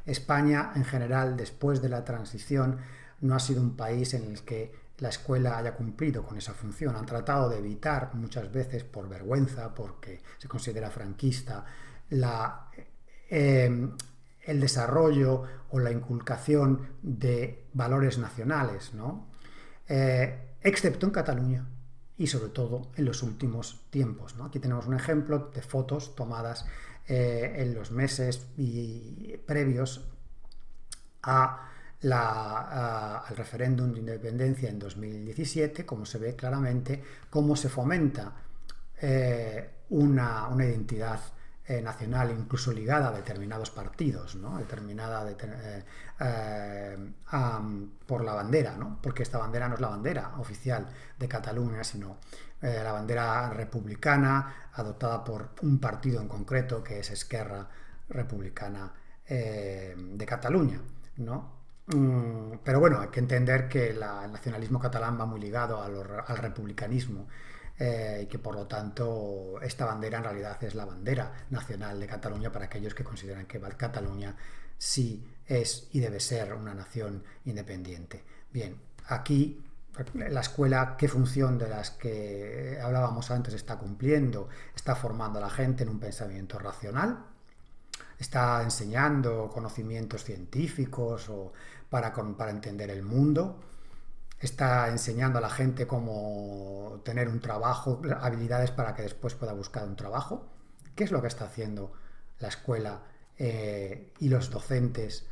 España en general, después de la transición, no ha sido un país en el que la escuela haya cumplido con esa función. Han tratado de evitar muchas veces, por vergüenza, porque se considera franquista, el desarrollo o la inculcación de valores nacionales, ¿no? Excepto en Cataluña y sobre todo en los últimos tiempos, ¿no? Aquí tenemos un ejemplo de fotos tomadas en los meses previos al referéndum de independencia en 2017, como se ve claramente cómo se fomenta una identidad nacional, incluso ligada a determinados partidos, ¿no? Determinada por la bandera, ¿no? Porque esta bandera no es la bandera oficial de Cataluña, sino la bandera republicana adoptada por un partido en concreto, que es Esquerra Republicana de Cataluña, ¿no? Pero bueno, hay que entender que el nacionalismo catalán va muy ligado al republicanismo y que por lo tanto esta bandera en realidad es la bandera nacional de Cataluña para aquellos que consideran que Cataluña sí es y debe ser una nación independiente. Bien, aquí la escuela, ¿qué función de las que hablábamos antes está cumpliendo? Está formando a la gente en un pensamiento racional, está enseñando conocimientos científicos para entender el mundo, está enseñando a la gente cómo tener un trabajo, habilidades para que después pueda buscar un trabajo. ¿Qué es lo que está haciendo la escuela y los docentes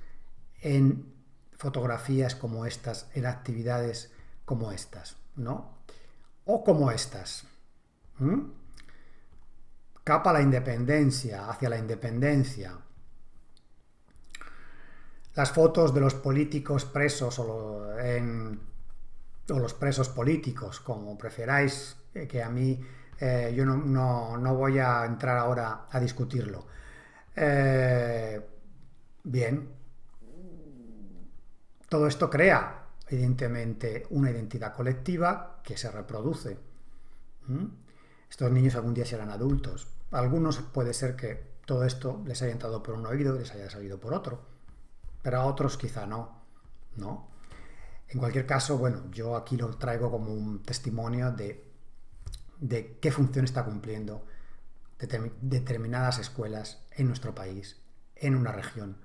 en fotografías como estas, en actividades como estas, ¿no? O como estas. Capa la independencia, hacia la independencia. Las fotos de los políticos presos o los presos políticos, como preferáis, que a mí yo no voy a entrar ahora a discutirlo. Bien, todo esto crea, evidentemente, una identidad colectiva que se reproduce. Estos niños algún día serán adultos. Algunos puede ser que todo esto les haya entrado por un oído y les haya salido por otro, pero a otros quizá no, ¿no? En cualquier caso, bueno, yo aquí lo traigo como un testimonio de qué función está cumpliendo determinadas escuelas en nuestro país, en una región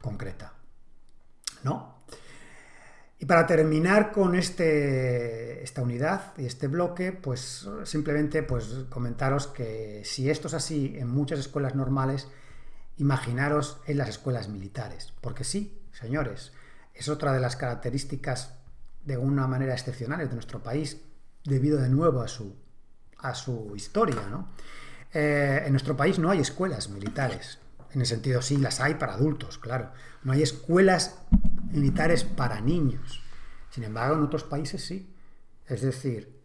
concreta, ¿no? Y para terminar con esta unidad y este bloque, pues simplemente pues, comentaros que si esto es así en muchas escuelas normales, imaginaros en las escuelas militares, porque sí, señores, es otra de las características de una manera excepcionales de nuestro país, debido de nuevo a su historia, ¿no? En nuestro país no hay escuelas militares, en el sentido sí, las hay para adultos, claro, no hay escuelas militares para niños. Sin embargo, en otros países sí. Es decir,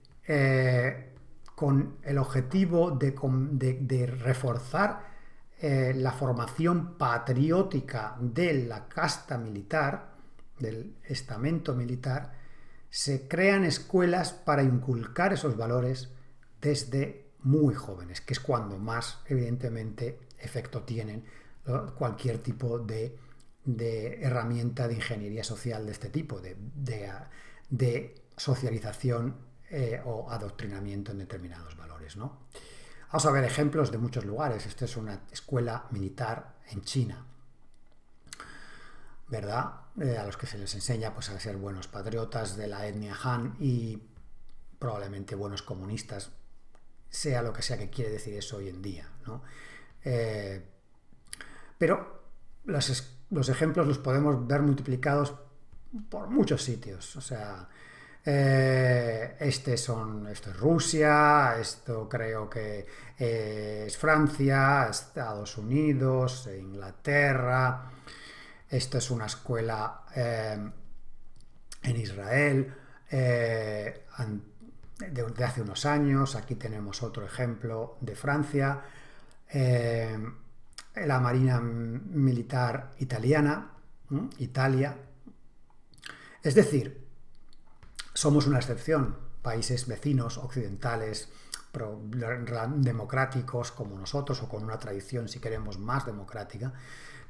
con el objetivo de reforzar la formación patriótica de la casta militar, del estamento militar, se crean escuelas para inculcar esos valores desde muy jóvenes, que es cuando más, evidentemente, efecto tienen cualquier tipo de herramienta de ingeniería social de este tipo, de socialización o adoctrinamiento en determinados valores, ¿no? Vamos a ver ejemplos de muchos lugares. Esta es una escuela militar en China, ¿verdad? A los que se les enseña pues, a ser buenos patriotas de la etnia Han y probablemente buenos comunistas, sea lo que sea que quiere decir eso hoy en día, ¿no? Pero los ejemplos los podemos ver multiplicados por muchos sitios. O sea, esto es Rusia, esto creo que es Francia, Estados Unidos, Inglaterra, esto es una escuela en Israel de hace unos años. Aquí tenemos otro ejemplo de Francia, la Marina Militar Italiana, Italia. Es decir, somos una excepción. Países vecinos, occidentales, democráticos como nosotros, o con una tradición, si queremos, más democrática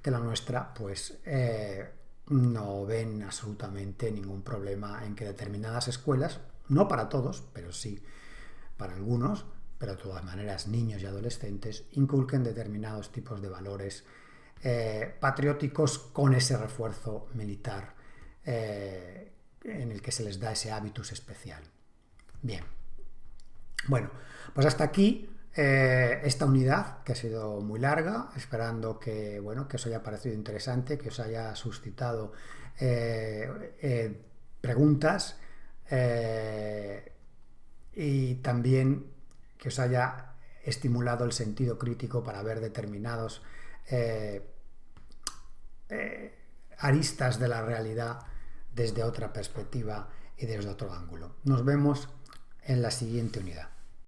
que la nuestra, pues no ven absolutamente ningún problema en que determinadas escuelas, no para todos, pero sí para algunos, pero de todas maneras niños y adolescentes, inculquen determinados tipos de valores patrióticos con ese refuerzo militar en el que se les da ese hábitus especial. Bien, bueno, pues hasta aquí esta unidad, que ha sido muy larga, esperando que, bueno, que os haya parecido interesante, que os haya suscitado preguntas y también que os haya estimulado el sentido crítico para ver determinados aristas de la realidad desde otra perspectiva y desde otro ángulo. Nos vemos en la siguiente unidad.